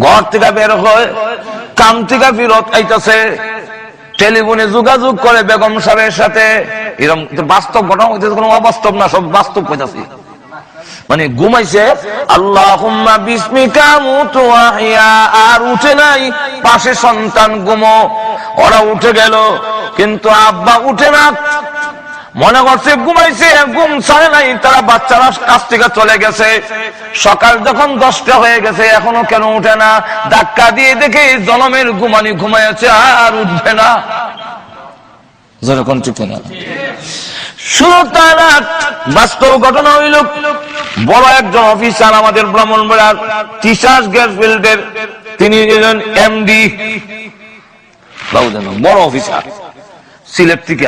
Speaker 1: ঘর থেকে বের হয়, কাম থেকে ফিরত আইতাছে, টেলিফোনে যোগাযোগ করে বেগম সাহেবের সাথে। এরকম বাস্তব ঘটনা হইতেছে, কোনো অবাস্তব না, সব বাস্তব হইতাছে। মানে ঘুমাইছে আল্লাহুম্মা বিসমিকা আমুতু ওয়া আহইয়া, আর উঠে নাই। পাশে সন্তান ঘুমো, ওরা উঠে গেল কিন্তু আব্বা উঠে না। মনে করছে ঘুমাইছে, ঘুম ছাড়ে নাই, তারা বাচ্চারা কাছ থেকে চলে গেছে। সকাল যখন 10টা হয়ে গেছে এখনো কেন উঠে না? ধাক্কা দিয়ে দেখে জনমের ঘুমানি ঘুমাইছে, আর উঠবে না। যেরকম ঠিক না? শুধু তা না, বাস্তব ঘটনা হইল বড় একজন অফিসার আমাদের ব্রাহ্মণবাড়িয়ার টিচার্স গ্যাস ফিল্ডের, তিনি এমডি, বড় অফিসার সিলেট থেকে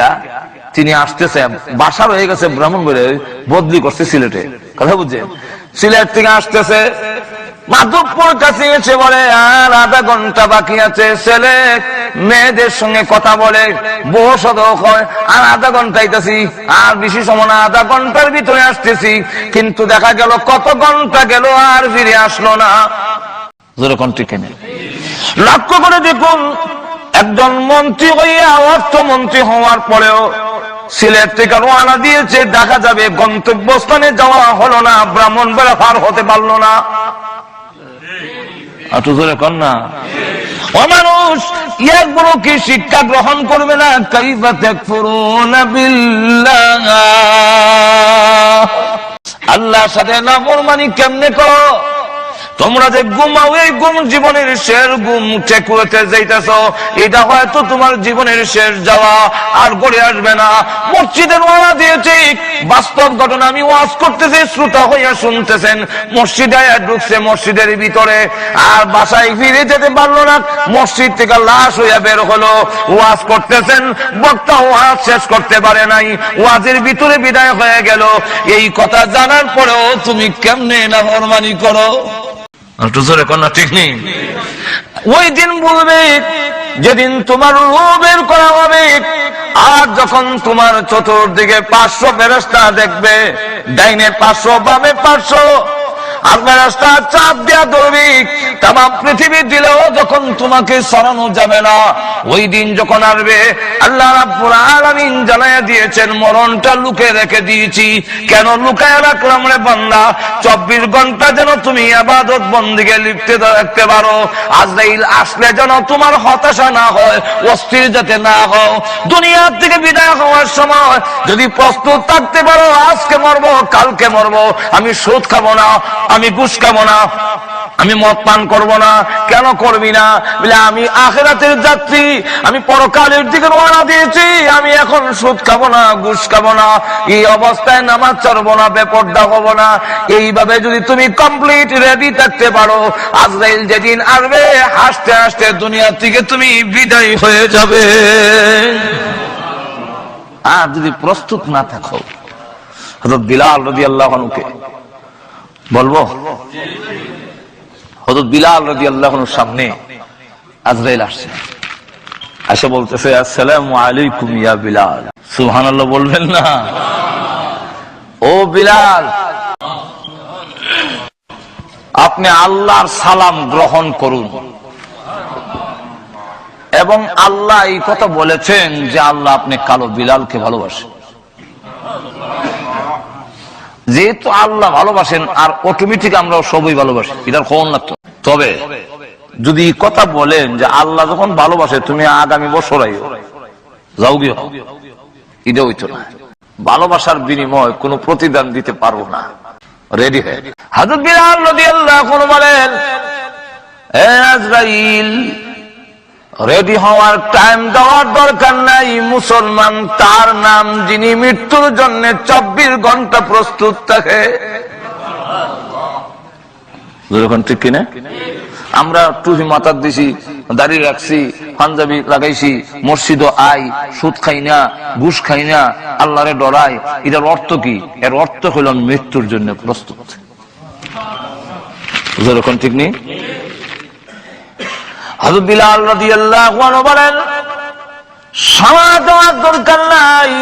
Speaker 1: তিনি আসতেছে, বাসা রয়ে গেছে ব্রাহ্মণবাড়িয়ায়, বদলি করছে সিলেটে। কথা বুঝছেন? সিলেট থেকে আসতেছে, মাধবপুর কাছে এসে বলে আর আধা ঘন্টা বাকি আছে। ছেলে মেয়েদের সঙ্গে কথা বলে বসত হয়, আর আধা ঘন্টা আইতাছি, আর বেশি সময় না, আধা ঘন্টার ভিতরে আসতেছি। কিন্তু দেখা গেল কত ঘন্টা গেল আর ফিরে আসলো না। যেরকম ঠিক নেই। লক্ষ্য করে দেখুন, একজন মন্ত্রী হইয়া, অর্থমন্ত্রী হওয়ার পরেও সিলেট থেকে রওনা দিয়েছে, দেখা যাবে গন্তব্যস্থানে যাওয়া হলো না, ব্রাহ্মণবাড়িয়া পার হতে পারলো না। কন্যা ও মানুষ, একগুলো কি শিক্ষা গ্রহণ করবে না? কাইফা তাকফুরুনা বিল্লাহ, আল্লাহর সাথে নাফরমানি কেমনে করো? তোমরা যে ঘুমাও, এই ঘুম জীবনের শেষ ঘুম, ঠেকুয়াতে যাইতেছ, এটা হয়তো তোমার জীবনের শেষ যাওয়া, আর গড়ে আসবে না। মসজিদের ওয়ালা দিয়েছে, বাস্তব ঘটনা আমি ওয়াজ করতেছি, শ্রোতা হইয়া শুনতেছেন। মসজিদে ঢুকছে, মসজিদের ভিতরে, আর বাসায় ফিরে যেতে পারলো না, মসজিদ থেকে লাশ হইয়া বের হলো। ওয়াজ করতেছেন, বক্তা ওয়াজ শেষ করতে পারে নাই, ওয়াজের ভিতরে বিদায় হয়ে গেল। এই কথা জানার পরেও তুমি কেমনে নাফরমানি করো? ঠিক নেই। ওই দিন বলবে যেদিন তোমার রূহ বের করা হবে, আর যখন তোমার চতুর্দিকে 500 ফেরেশতা দেখবে, ডাইনে 500, বামে 500, আর ফেরেশতা চাপ দেয়া ধরবে। তাম পৃথিবী দিলেও যখন তোমাকে সরানো যাবে না, ওই দিন যখন আসবে, আল্লাহ রাব্বুল আলামিন জানায়া দিয়েছেন মরণটা লুকে রেখে দিয়েছি। কেন লুকায় রাখলাম রে বান্দা? 24 ঘন্টা যেন তুমি ইবাদত বন্দেগিতে লিপ্ত থাকতে পারো। আজরাইল আসলে যেন তোমার হতাশা না হয়, অস্থির যাতে না হও। দুনিয়া থেকে বিদায় হওয়ার সময় যদি প্রস্তুত থাকতে পারো, আজকে মরবো, কালকে মরবো, আমি সুদ খাবো না, আমি ঘুষ খাবো না, আমি মদ পান করবো না। কেন করবি না? বলে আমি আখিরাতের যাত্রী, আমি পরকালের দিকে রওনা দিয়েছি, আমি এখন সুদ খাবো না, ঘুষ খাবো না, এই অবস্থায় নামাজ ছাড়বো না, বেপরদা হবো না। এইভাবে যদি তুমি কমপ্লিট রেডি থাকতে পারো, আজরাইল যেদিন আসবে হাসতে হাসতে দুনিয়া থেকে তুমি বিদায় হয়ে যাবে। আর যদি প্রস্তুত না থাকো, হযরত বিলাল রাদিয়াল্লাহু আনহুকে বলবো, হযরত বিলাল রাদিয়াল্লাহু আনহুর সামনে আজরাইল আসছে, এসে বলতেছে আসসালামু আলাইকুম ইয়া বিলাল। সুবহানাল্লাহ বলবেন না? ও বিলাল, আপনি আল্লাহর সালাম গ্রহণ করুন। এবং আল্লাহ এই কথা বলেছেন যে আল্লাহ আপনি কালো বিলালকে ভালোবাসেন। যেহেতু আল্লাহ ভালোবাসেন, আর অটোমেটিক আমরা সবই ভালোবাসি, এটার খবর লাগতো। তবে যদি কথা বলেন যে আল্লাহ যখন ভালোবাসে তুমি আগামী বছর যাও গিয়ে, এটা হইতো না। ভালোবাসার বিনিময় কোনো প্রতিদান দিতে পারবো না। রেডি হয়ে হযরত বিলাল রাদিয়াল্লাহু আনহু বলেন, হে আজরাইল, রেডি হওয়ার টাইম দেওয়ার দরকার নাই। মুসলমান তার নাম যিনি মৃত্যুর জন্য 24 ঘন্টা প্রস্তুত থাকে। ঠিক কিনা? আমরা টুপি মাথার দিছি, দাড়ি রাখছি, পাঞ্জাবি লাগাইছি, মসজিদ আই, সুদ খাই না, ঘুষ খাই না, আল্লাহরে ডরাই। এটার অর্থ কি? এর অর্থ হইল মৃত্যুর জন্য প্রস্তুত। যেরকম ঠিক নেই? হযরত বিলাল রাদিয়াল্লাহু আনহু বলেন, সামাদ দেওয়ার দরকার নাই।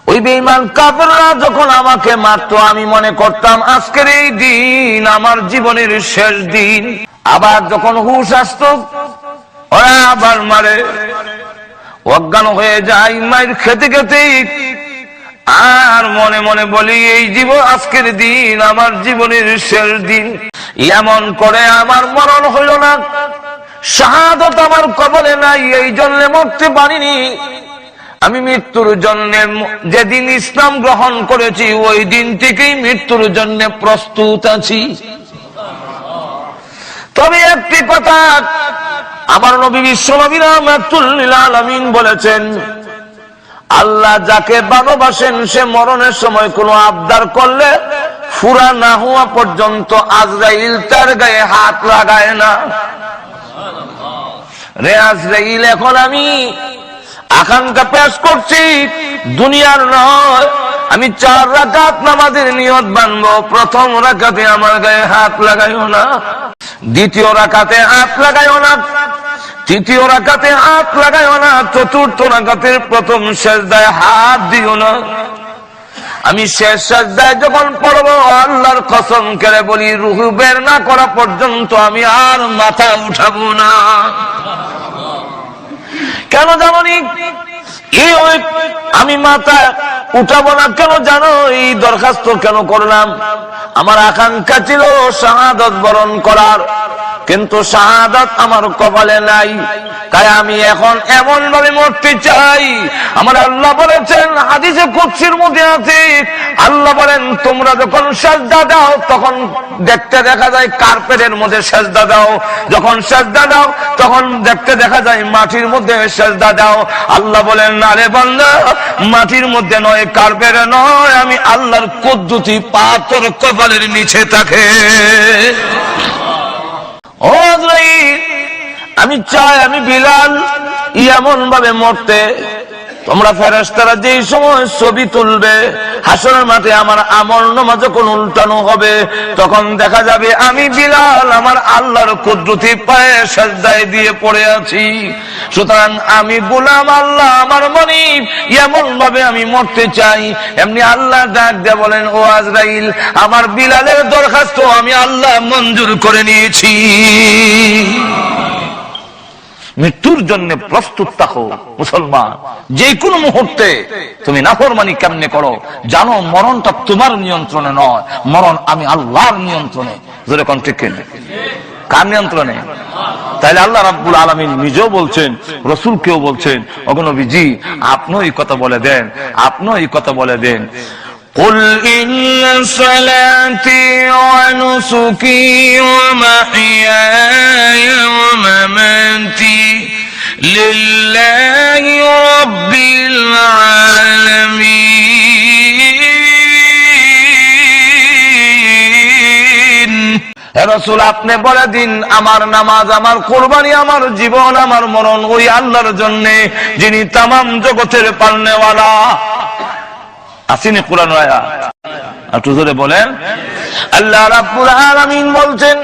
Speaker 1: ওই বেঈমান কাফেররা যখন আমাকে মারতো, আমি মনে করতাম আজকের এই দিন আমার জীবনের শেষ দিন। আবার যখন হুঁশ আসতো, ওরা আবার মারে, অজ্ঞান হয়ে যায় মায়ের খেতে খেতে। আর মনে মনে বলি এই জীবন আজকের দিন আমার জীবনের শেষ দিন। এমন করে আমার মরণ হইল না, শাহাদত আমার কবরে নাই, এই জন্য মরতে পারিনি। আমি মৃত্যুর জন্য যেদিন ইসলাম গ্রহণ করেছি ওই দিন থেকেই মৃত্যুর জন্য প্রস্তুত আছি। তবে একটি কথা আমার নবী বিশ্বনবী রাহমাতুল লিল আলামিন বলেছেন, আল্লাহ যাকে ভালোবাসেন সে মরণের সময় কোনো আবদার করলে ফুরা না হওয়া পর্যন্ত আজরাইল তার গায়ে হাত লাগায় না। রে আজরাইল, এখন আমি আকাঙ্ক্ষা পেশ করছি, দুনিয়ার নয়। আমি 4 রাকাত নামাজের নিয়ত বানবো। প্রথম রাকাতে আমার গায়ে হাত লাগাইও না, দ্বিতীয় রাকাতে হাত লাগাইও না, তৃতীয় রাকাতে হাত লাগাইও না, চতুর্থ রাকাতের প্রথম সিজদায় হাত দিও না। আমি শেষ সিজদায় যখন পড়বো, আল্লাহর কসম করে বলি, রূহ বের না করা পর্যন্ত আমি আর মাথা উঠাবো না। কেন জানি আমি মাথা উঠাবো না? কেন জানো এই দরখাস্ত কেন করলাম? আমার আকাঙ্ক্ষা ছিল শাহাদাত বরণ করার, কিন্তু শাহাদাত আমার কপালে নাই। তাই আমি এখন এমন ভাবে মরতে চাই। আমার আল্লাহ বলেছেন, হাদিসে কুদসির মধ্যে আছে, আল্লাহ বলেন তোমরা যখন সিজদা দাও তখন দেখতে দেখা যায় কার্পেটের মধ্যে সিজদা দাও, যখন সিজদা দাও তখন দেখতে দেখা যায় মাটির মধ্যে সিজদা দাও। আল্লাহ বলেন, না রে বান্দা, মাটির মধ্যে নয়, কার্পেটে নয়, আমি আল্লাহর কুদরতি পাথর কপালের নিচে থাকে। ও আজরাইল, আমি চাই আমি বিলাল এমন ভাবে মরতে, তোমরা ফেরেশতারা যেই সময় ছবি তুলবে হাসরের মাঠে, আমার আমলনামা যখন উল্টানো হবে তখন দেখা যাবে আমি বিলাল আমার আল্লাহর কুদরতি পায়ে সিজদায় দিয়ে পড়ে আছি। সুতরাং আমি গোলাম, আল্লাহ আমার মনিব, এমন ভাবে আমি মরতে চাই। এমনি আল্লাহ ডাক দিয়ে বলেন, ও আজরাইল, আমার বিলালের দরখাস্ত আমি আল্লাহ মঞ্জুর করে নিয়েছি। মৃত্যুর জন্য প্রস্তুত থাকো মুসলমান। যে কোনো মুহূর্তে তুমি নাফরমানি কেমনে করো জানো, মরণটা তোমার নিয়ন্ত্রণে নয়, মরণ আমি আল্লাহর নিয়ন্ত্রণে। যেরকম ঠিক কার নিয়ন্ত্রণে? তাইলে আল্লাহ রাব্বুল আলামিন নিজেও বলছেন, রাসূলকেও বলছেন, ওগো নবীজি আপনিও এই কথা বলে দেন, আপনিও এই কথা বলে দেন, قل إن صلاتي ونسكي ومحياي ومماتي لله رب العالمين হে রাসূল আপনি বলে দিন আমার নামাজ আমার কুরবানি আমার জীবন আমার মরণ ওই আল্লাহর জন্য যিনি तमाम জগতের পালনেওয়ালা। আসেনি কোরআন আয়াত একটু জোরে বলেন। আল্লাহ রাব্বুল আলামিন বলছেন,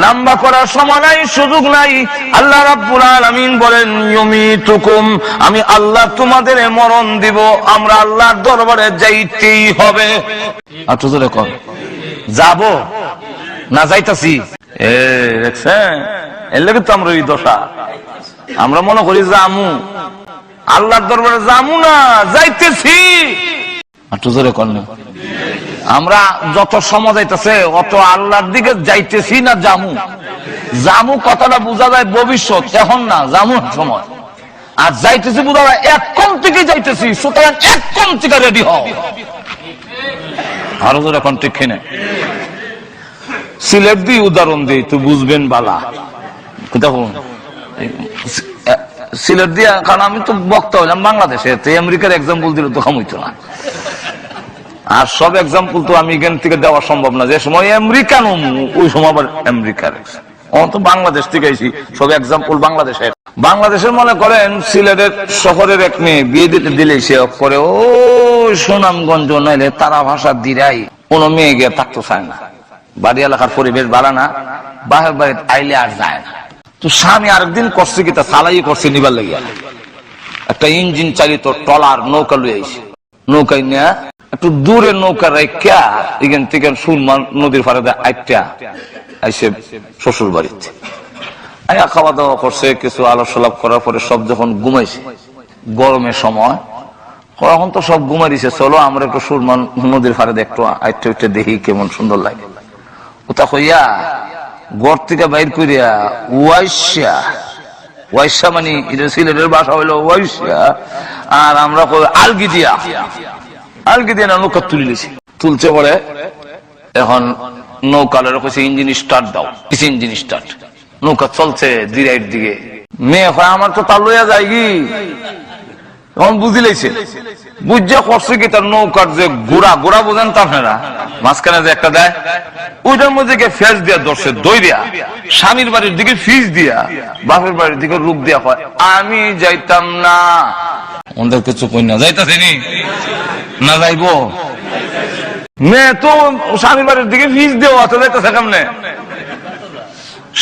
Speaker 1: লম্বা করার সময় নাই সুযোগ নাই। আল্লাহ রাব্বুল আলামিন বলেন ইউমিতুকুম, আমি আল্লাহ তোমাদের মরণ দিব। আমরা আল্লাহর দরবারে যাইতেই হবে। একটু জোরে কর, যাব না যাইতাছি? দেখছেন এর লাগে তো আমরা এই দশা। আমরা মনে করি জামু, আল্লাহর দরবারে জামু না, যাইতেছি। একটু জোরে কর না। আমরা যত সময় যাইতেছে অত আল্লাহর দিকে যাইতেছি না জামু। জামু কথাটা বোঝা যায় ভবিষ্যৎ, এখন না, জামু সময়। আর যাইতেছি বোঝা যায় এখন থেকে যাইতেছি, সুতরাং এখন থেকে রেডি হও। আরো জোরে এখন ঠিক কিনা? সিলেট দিয়ে উদাহরণ দিই তো বুঝবেন বালা। দেখুন সিলেট দিয়া, কারণ আমি তো বক্তা হইলাম বাংলাদেশে, তো আমেরিকার এক্সাম্পল দিলে তো কাম হইতো না। আর সব এক্সাম্পল তো আমি এখান থেকে দেওয়া সম্ভব না। যে সময় আমেরিকান ওই সময় আবার আমেরিকার, তো বাংলাদেশ থেকে আইছি, সব এক্সাম্পল বাংলাদেশের। বাংলাদেশের মনে করেন সিলেটের শহরের এক মেয়ে বিয়ে দিতে দিলে সে করে ও সুনামগঞ্জ নাইলে তারা ভাষা দিরাই কোন মেয়ে গিয়ে থাকতে চায় না। বাড়ি এলাকার পরিবেশ ভালো না, বাহের বাড়িতে আইলে আর যায় না। তো স্বামী আরেকদিন করছে কি, তা সালাই করছে নিবার লাগিয়া একটা ইঞ্জিন চালিত ট্রলার নৌকা লুই আইছে। নৌকায় নিয়ে একটু দূরে নৌকা রেখা এখান থেকে সুরমা নদীর পাড়ে আইটা আইসে শ্বশুর বাড়িতে আয়া খাওয়া দাওয়া করছে, কিছু আলাপ করার পরে সব যখন ঘুমাইছে, গরমের সময় এখন তো সব ঘুমাই দিছে, চলো আমরা একটু সুরমা নদীর পাড়ে একটু আইটা উঠে দেখি কেমন সুন্দর লাগে। ওটা কইয়া ঘর থেকে বাইর করিয়া ওয়াইশা, ওয়াইশা মানে সিলেটের ভাষা হইলো ওয়াইশা, আর আমরা আলগি দিয়া, আলগি দিয়ে নৌকা তুলে নিছি। তুলছে পরে এখন নৌকালের কইছে ইঞ্জিন স্টার্ট দাও, ইঞ্জিন স্টার্ট। নৌকা চলছে দিরাইয়ের দিকে। মেয়ে আমার তো তার লইয়া যায় কি, তখন বুঝিলেছে, বুঝা করছে কি তার নৌকার যে গোড়া, গোড়া বোঝেন তো আপনারা, মাঝখানে যে একটা দেয়, ওইটার মধ্যে ফেস দিয়া ধরছে, দই দিয়া স্বামীর বাড়ির দিকে ফিস দিয়া বাপের বাড়ির দিকে রূপ দিয়া হয় আমি যাইতাম না। ওদের কিছু কই না, যাইতাছিনি না যাইব? মেয়ে তো স্বামীর বাড়ির দিকে ফিস দেওয়া তো যাইতেছে কেমনে?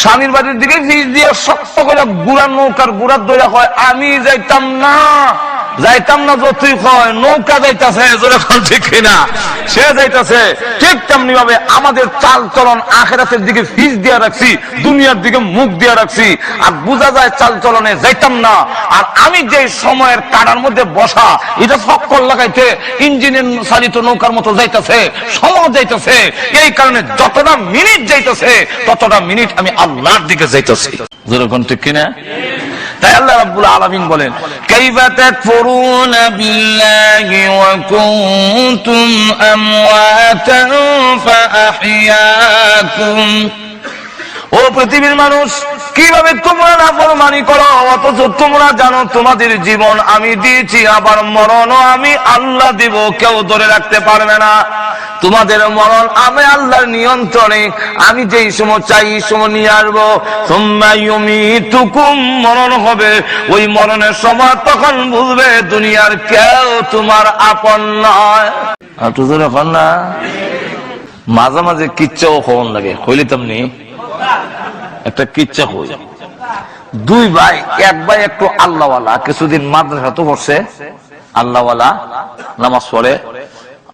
Speaker 1: স্বামীর বাড়ির দিকে ফিস দিয়ে শক্ত করে গুড়া নৌকার গুড়ার দইরা হয় আমি যাইতাম না, যাইতাম না। যতই হয় নৌকা যাইতেছে, ঠিক কিনা? সে যাইতেছে। ঠিক তেমনি ভাবে আমাদের চাল চলন আখিরাতের দিকে ফিস দিয়া রাখছি, দুনিয়ার দিকে মুখ দিয়া রাখছি। আর বোঝা যায় চাল চলনে যাইতাম না। আর আমি যে সময়ের কাটার মধ্যে বসা, এটা চক্কর লাগাইতে ইঞ্জিনের চালিত নৌকার মতো যাইতেছে, সময় যাইতেছে। এই কারণে যতটা মিনিট যাইতেছে ততটা মিনিট আমি আল্লাহর দিকে যাইতেছি। যেরকম ঠিক কিনা? তাই আল্লাহ রাব্বুল আলামিন বলেন কাইফা তাকফুরুনা বিল্লাহি ওয়া কুনতুম আমওয়াতান ফাআহইয়াকুম। ও পৃথিবীর মানুষ, কিভাবে তোমরা নাফরমানি করো অথচ তোমরা জানো তোমাদের জীবন আমি দিয়েছি, আবার মরণও আমি আল্লাহ দিব, কেউ ধরে রাখতে পারবে না। তোমাদের মরণ আমি আল্লাহর নিয়ন্ত্রণে, আমি যেই সময় চাই এই সময় নিয়ে আসবো। সুম্মা ইউমিতুকুম, মরণ হবে। ওই মরণের সময় তখন বুঝবে দুনিয়ার কেউ তোমার আপন নয়। একটু ধরে এখন না, মাঝে মাঝে কিচ্ছাও হন লাগে, হইলে তেমনি একটা কিচ্ছা হই। দুই ভাই, এক ভাই একটু আল্লাহওয়ালা, কিছুদিন মাদ্রাসা তো পড়ছে, আল্লাহওয়ালা, নামাজ পড়ে,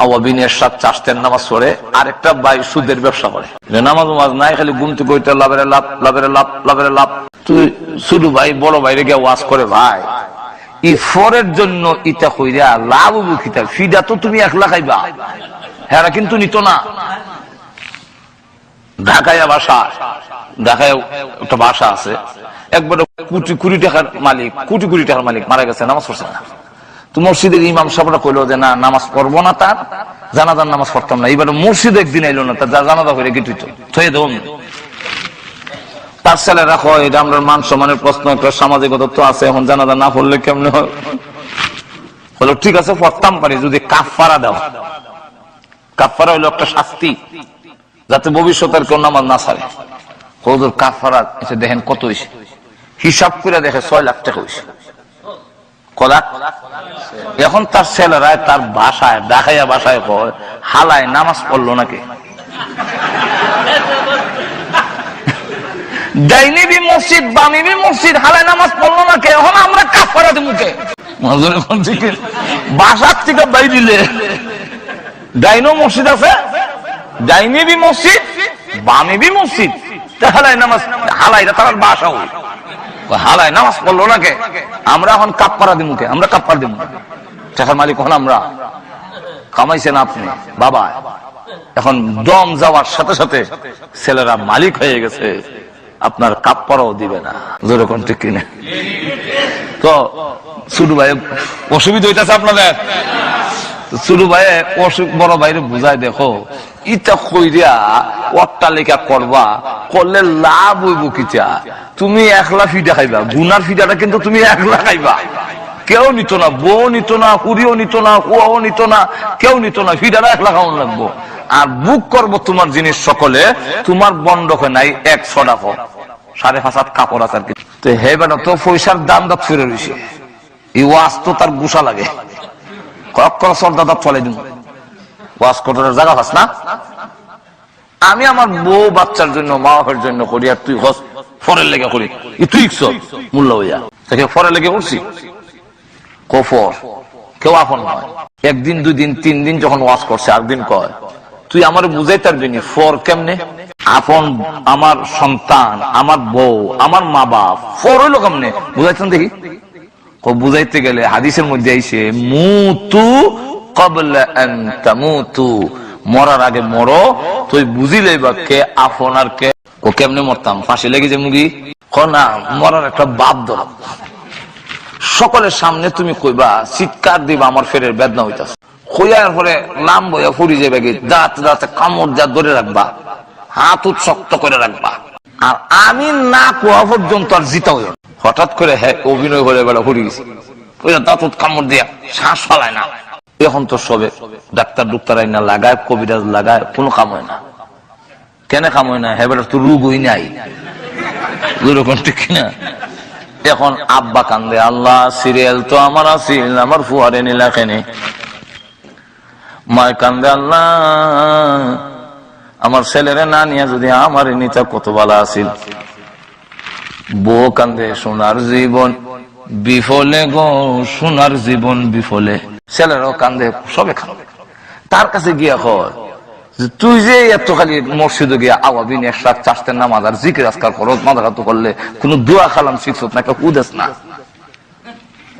Speaker 1: আওয়াবিনের সাথে চাষতের নামাজ পড়ে। আর একটা ভাই সুদের ব্যবসা করে, নামাজ নাই, খালি গুমতে কইতে লাভের লাভ, লাভের লাভ, লাভের লাভ। তুই শুধু ভাই বড় ভাইরে গিয়ে ওয়াজ করে, ভাই ইফরের জন্য ইটা কইরা লাভ বুকিতা ফিডা তো তুমি 1 লাখ খাইবা, হ্যাঁ কিন্তু নিত না। ঢাকায় বাসা, ঢাকায় একটা বাসা আছে, একবার কোটি টাকার মালিক, কোটি টাকার মালিক মারা গেছে, নামাজ পড়ছে না। তো মসজিদের ইমাম সাহেবরা কইলো যে না নামাজ পড়বো না, তার জানাজার নামাজ পড়তাম না, এবার মসজিদ একদিন আইলো না, তার জানাজা করে কি তুই থয়ে দেব। তার ছেলেরা কয় এটা আমরা মান সম্মানের প্রশ্ন, একটা সামাজিকতা তো আছে, এখন জানাজা না পড়লে কেমনে হয়? বলো ঠিক আছে পড়তাম পারি যদি কাফারা দাও। কাফারা হইলো একটা শাস্তি, যাতে ভবিষ্যতের কেউ নামাজ না ছাড়ে। হুজুর কাফারা এসে দেখেন কত হয়েছে, হিসাব করে দেখে 6 লাখ টাকা হয়েছে। এখন তার ছেলেরা তার বাসায় দেখাইয়া বাসায় কয় হালায় নামাজ পড়লো নাকি, ডাইনিবি মসজিদ বামিবি মসজিদ হালায় নামাজ পড়লো নাকি, এখন আমরা কাফারা দিব মুখে। বাসার থেকে বাইরে ডাইনো মসজিদ আছে, ডাইনিবি মসজিদ বামিবি মসজিদ, হালায় নামাজ হালাইটা তার বাসা হই হালায় নামাজ পড়লো নাকি, আমরা এখন কাপ্পারা দিব মুখে, আমরা কাপ্পার দিব। টাকার মালিক হন আমরা, কামাইছেন আপনি বাবা। এখন দম যাওয়ার সাথে সাথে ছেলেরা মালিক হয়ে গেছে, আপনার কাপ্পারাও দিবে না। যেরকম ঠিক কিনা? তো ছোট ভাই অসুবিধা হইতেছে আপনাদের, ছোট ভাই অসুখ বড় ভাইরে বুঝাই দেখো ইটা কইরা অট্টালিকা করবা, করলে লাভ হইব কিটা? তুমি 1 লাখ ফিডা খাইবা, গুনার ফিডাটা কিন্তু তুমি 1 লাখ খাইবা। কেউ নিত না, বউ নিত না, কুড়িও নিত না, কুয়াও নিত না, কেউ নিত না, ফিডাটা 1 লাখ আমার লাগবো। আর বুক করবো তোমার জিনিস সকলে, তোমার বন্ধকে নাই 100 টাকা 5.5 কাপড় আছে আর কি। তো হে বেটা তো পয়সার দাম দাঁত ফিরে রয়েছে, এই ওয়াজ তো তার গুসা লাগে, দাদা চলে দিন ওয়াজ করার জায়গা পাস না। আমি আমার বউ বাচ্চার জন্য মা বাপের জন্য করি, আর তুই ফরের লেগে করি, তুই মূল্য হইয়া ফরের লেগে করছি। কফর কেউ আপন নয়, 1 দিন 2 দিন 3 দিন যখন ওয়াজ করছে, একদিন কয় তুই আমার বুঝাই পারবি ফর কেমনে? আপন আমার সন্তান, আমার বউ, আমার মা বাপ, ফর হইলো কেমনে বুঝাইতেন দেখি। বুঝাইতে গেলে হাদিসের মধ্যে আইছে মুতু ক্বাবলা আন তামুতু, মরার আগে মরো। তুই বুঝিলে বা কে আপন আর কে। ও কেমনে মরতাম? ফাঁসি লেগে যে মুগি না, মরার একটা বাপ ধর, সকলের সামনে তুমি কইবা, চিৎকার দিবা আমার ফেরের বেদনা হইতাছে, কইয়ার পরে লাম বইয়া ফুরি যাবে, দাঁত দাঁতে কামড় যা ধরে রাখবা, হাত শক্ত করে রাখবা, আর আমি না কোয়া পর্যন্ত আর জিতা হইল। হঠাৎ করে হ্যাঁ অভিনয় করে বেলা ফুরি গেছে, দাঁত কামড় দিয়া শ্বাস ফালায় না। এখন তো সবে ডাক্তার ডুক্তার আইনা লাগায়, কবিরাজ লাগায়, কোনো কাম হয় না। কেন কাম হয় না? হ্যাঁ বেটার তো রোগই নাই, যেরকম ঠিক কিনা? এখন আব্বা কান্দে, আল্লাহ সিরিয়াল তো আমার আসিল, আমার ফুয়ারে নিলা কেনে। মায় কান্দে, আল্লাহ আমার ছেলেরে না নিয়ে যদি আমার নিতা কত ভালো আসিল। বউ কান্দে, সোনার জীবন বিফলে গো, সোনার জীবন বিফলে। ছেলেরাও কান্দে, সবে কান্দে। তার কাছে গিয়া হয় তুই যে এত খালি মসজিদে গিয়া আওয়াবিন 1 রাত 4 নামাজ আর জিকির আজকার খরচ মাথা তো করলে কোন দোয়া খালাম শিখছ না, একটা কুদেস না।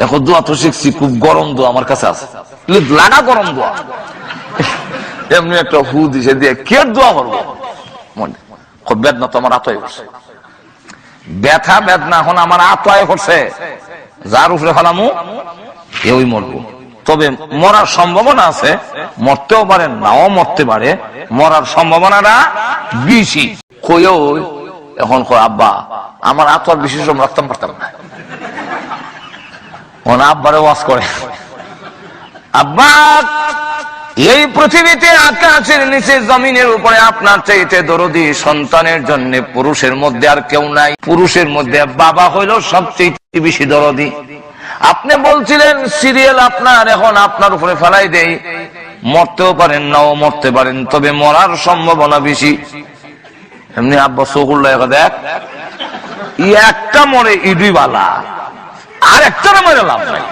Speaker 1: এখন দোয়া তো শিখছি, খুব গরম দোয়া আমার কাছে আছে, লাগা গরম দোয়া, এমনি একটা হু দিছে দিয়ে কে দোয়া করবো? বেদনা তো আমার আতয় করছে, ব্যথা বেদনা এখন আমার আতয় করছে, যার উপরে ফেলামু ওই মরবো। তবে মরার সম্ভাবনা আছে, মরতেও পারে নাও মরতে পারে, মরার সম্ভাবনাটা বেশি। কইও এখন আব্বা আমার আত্মার বেশি সময় রাখতাম পারতাম না। আব্বারে ওয়াজ করে, আব্বা এই পৃথিবীতে আকাশের নিচে জমিনের উপরে আপনার চাইতে দরদি সন্তানের জন্য পুরুষের মধ্যে আর কেউ নাই। পুরুষের মধ্যে বাবা হইল সবচেয়ে বেশি দরদি। আপনি বলছিলেন সিরিয়াল আপনার, এখন আপনার উপরে ফেলাই দেই, মরতেও পারেন নাও মরতে পারেন, তবে মরার সম্ভাবনা বেশি। এমনি আব্বা চকুল্লা দেখ, একটা মরে ইডুই বালা, আর একটা মরে লাভ নাই।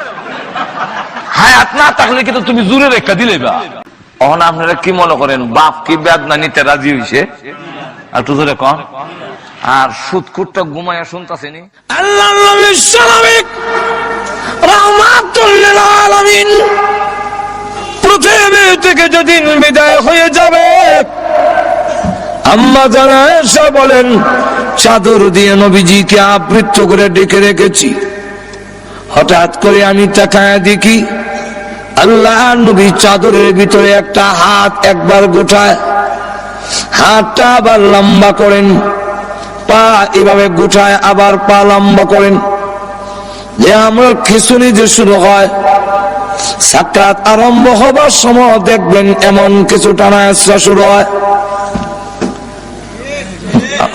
Speaker 1: হায়াত না থাকলে কিন্তু তুমি জোরে রেখা দিলে বা। এখন আপনারা কি মনে করেন বাপ কি বেদনা নিতে রাজি হইছে? আর তো জোরে কন। আর সুদকুরটা ঘুমাইয়া শুনতাছেনি আল্লাহ নবী সালামিক রাহমাতুল লিল আলামিন পৃথিবী থেকে যেদিন বিদায় হয়ে যাবে, আম্মা জানা এসে বলেন চাদর দিয়ে নবীজিকে আবৃত করে ডেকে রেখেছি। হঠাৎ করে আমি তাকায় দেখি আল্লাহ নবী চাদরের ভিতরে একটা হাত একবার গোটায়, হাতটা আবার লম্বা করেন, পা এভাবে গোটায় আবার পা লম্বা করেন। যে আমরা খিচুড়ি যে শুরু হয়, সাকরাত আরম্ভ হবার সময় দেখবেন এমন কিছু টানা আসা শুরু হয়।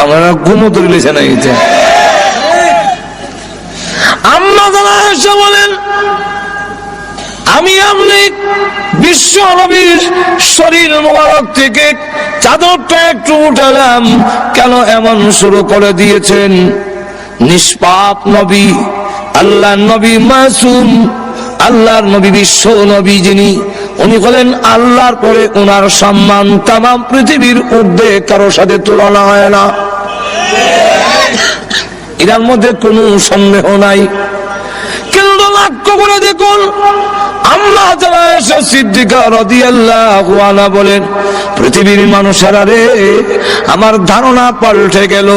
Speaker 1: আমরা ঘুমো তুলেছে না এটা। আম্মা জানা এসে বলেন, আমি আপনি বিশ্ব নবীর শরীর মোবারক থেকে চাদরটা একটু উঠালাম, কেন এমন শুরু করে দিয়েছেন? নিষ্পাপ নবী, আল্লাহর নবী মাসুম, আল্লাহর নবী বিশ্ব নবী যিনি, উনি হলেন আল্লাহর পরে ওনার সম্মান তামাম পৃথিবীর ঊর্ধ্বে কারোর সাথে তুলনা হয় না, এর মধ্যে কোনো সন্দেহ নাই। কিন্তু লক্ষ্য করে দেখুন, আম্মা যারা এসে সিদ্দিকা রাদিয়াল্লাহু আনহা বলেন, পৃথিবীর মানুষেরা রে, আমার ধারণা পাল্টে গেল।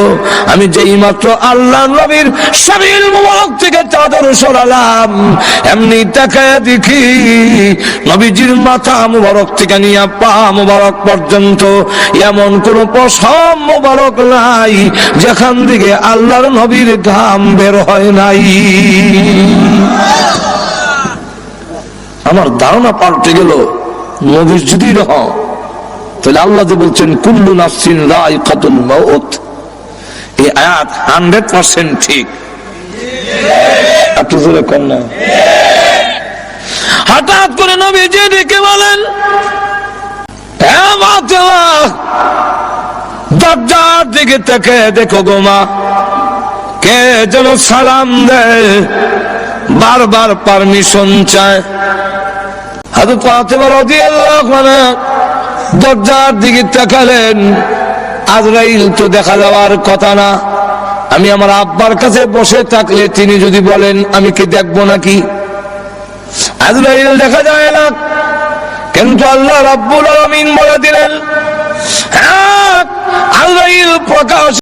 Speaker 1: আমি যেই মাত্র আল্লাহ নবীর শরীর মুবারক থেকে চাদর সরালাম, এমনি তাকায় দেখি নবীজির মাথা মুবারক থেকে নিয়ে পা মুবারক পর্যন্ত এমন কোন পশম মুবারক নাই যেখান থেকে আল্লাহর নবীর ঘাম বের হয় নাই। আমার ধারণা পাল্টে গেল। নবীর যদি রহ, তাহলে আল্লাহ যে বলছেন কুল্লু নাফসিন যায়িকাতুল মাউত, এই আয়াত 100% ঠিক। একটু জোরে কর না। হঠাৎ করে নবীজি ডেকে বলেন, হে ফাতেমা, দরজার দিকে তাকে দেখো গো মা, কে যেন সালাম দেয়, বারবার পারমিশন চায়। হযরত ফাতেমা রাদিয়াল্লাহু আনহা দরজার দিকে তাকালেন, আজরাইল তো দেখা যাওয়ার কথা না। আমি আমার আব্বার কাছে বসে থাকলে তিনি যদি বলেন, আমি কি দেখবো নাকি? আজরাইল দেখা যায় না, কিন্তু আল্লাহ রাব্বুল আলামিন বলে দিলেন, হ্যাঁ, আজরাইল প্রকাশ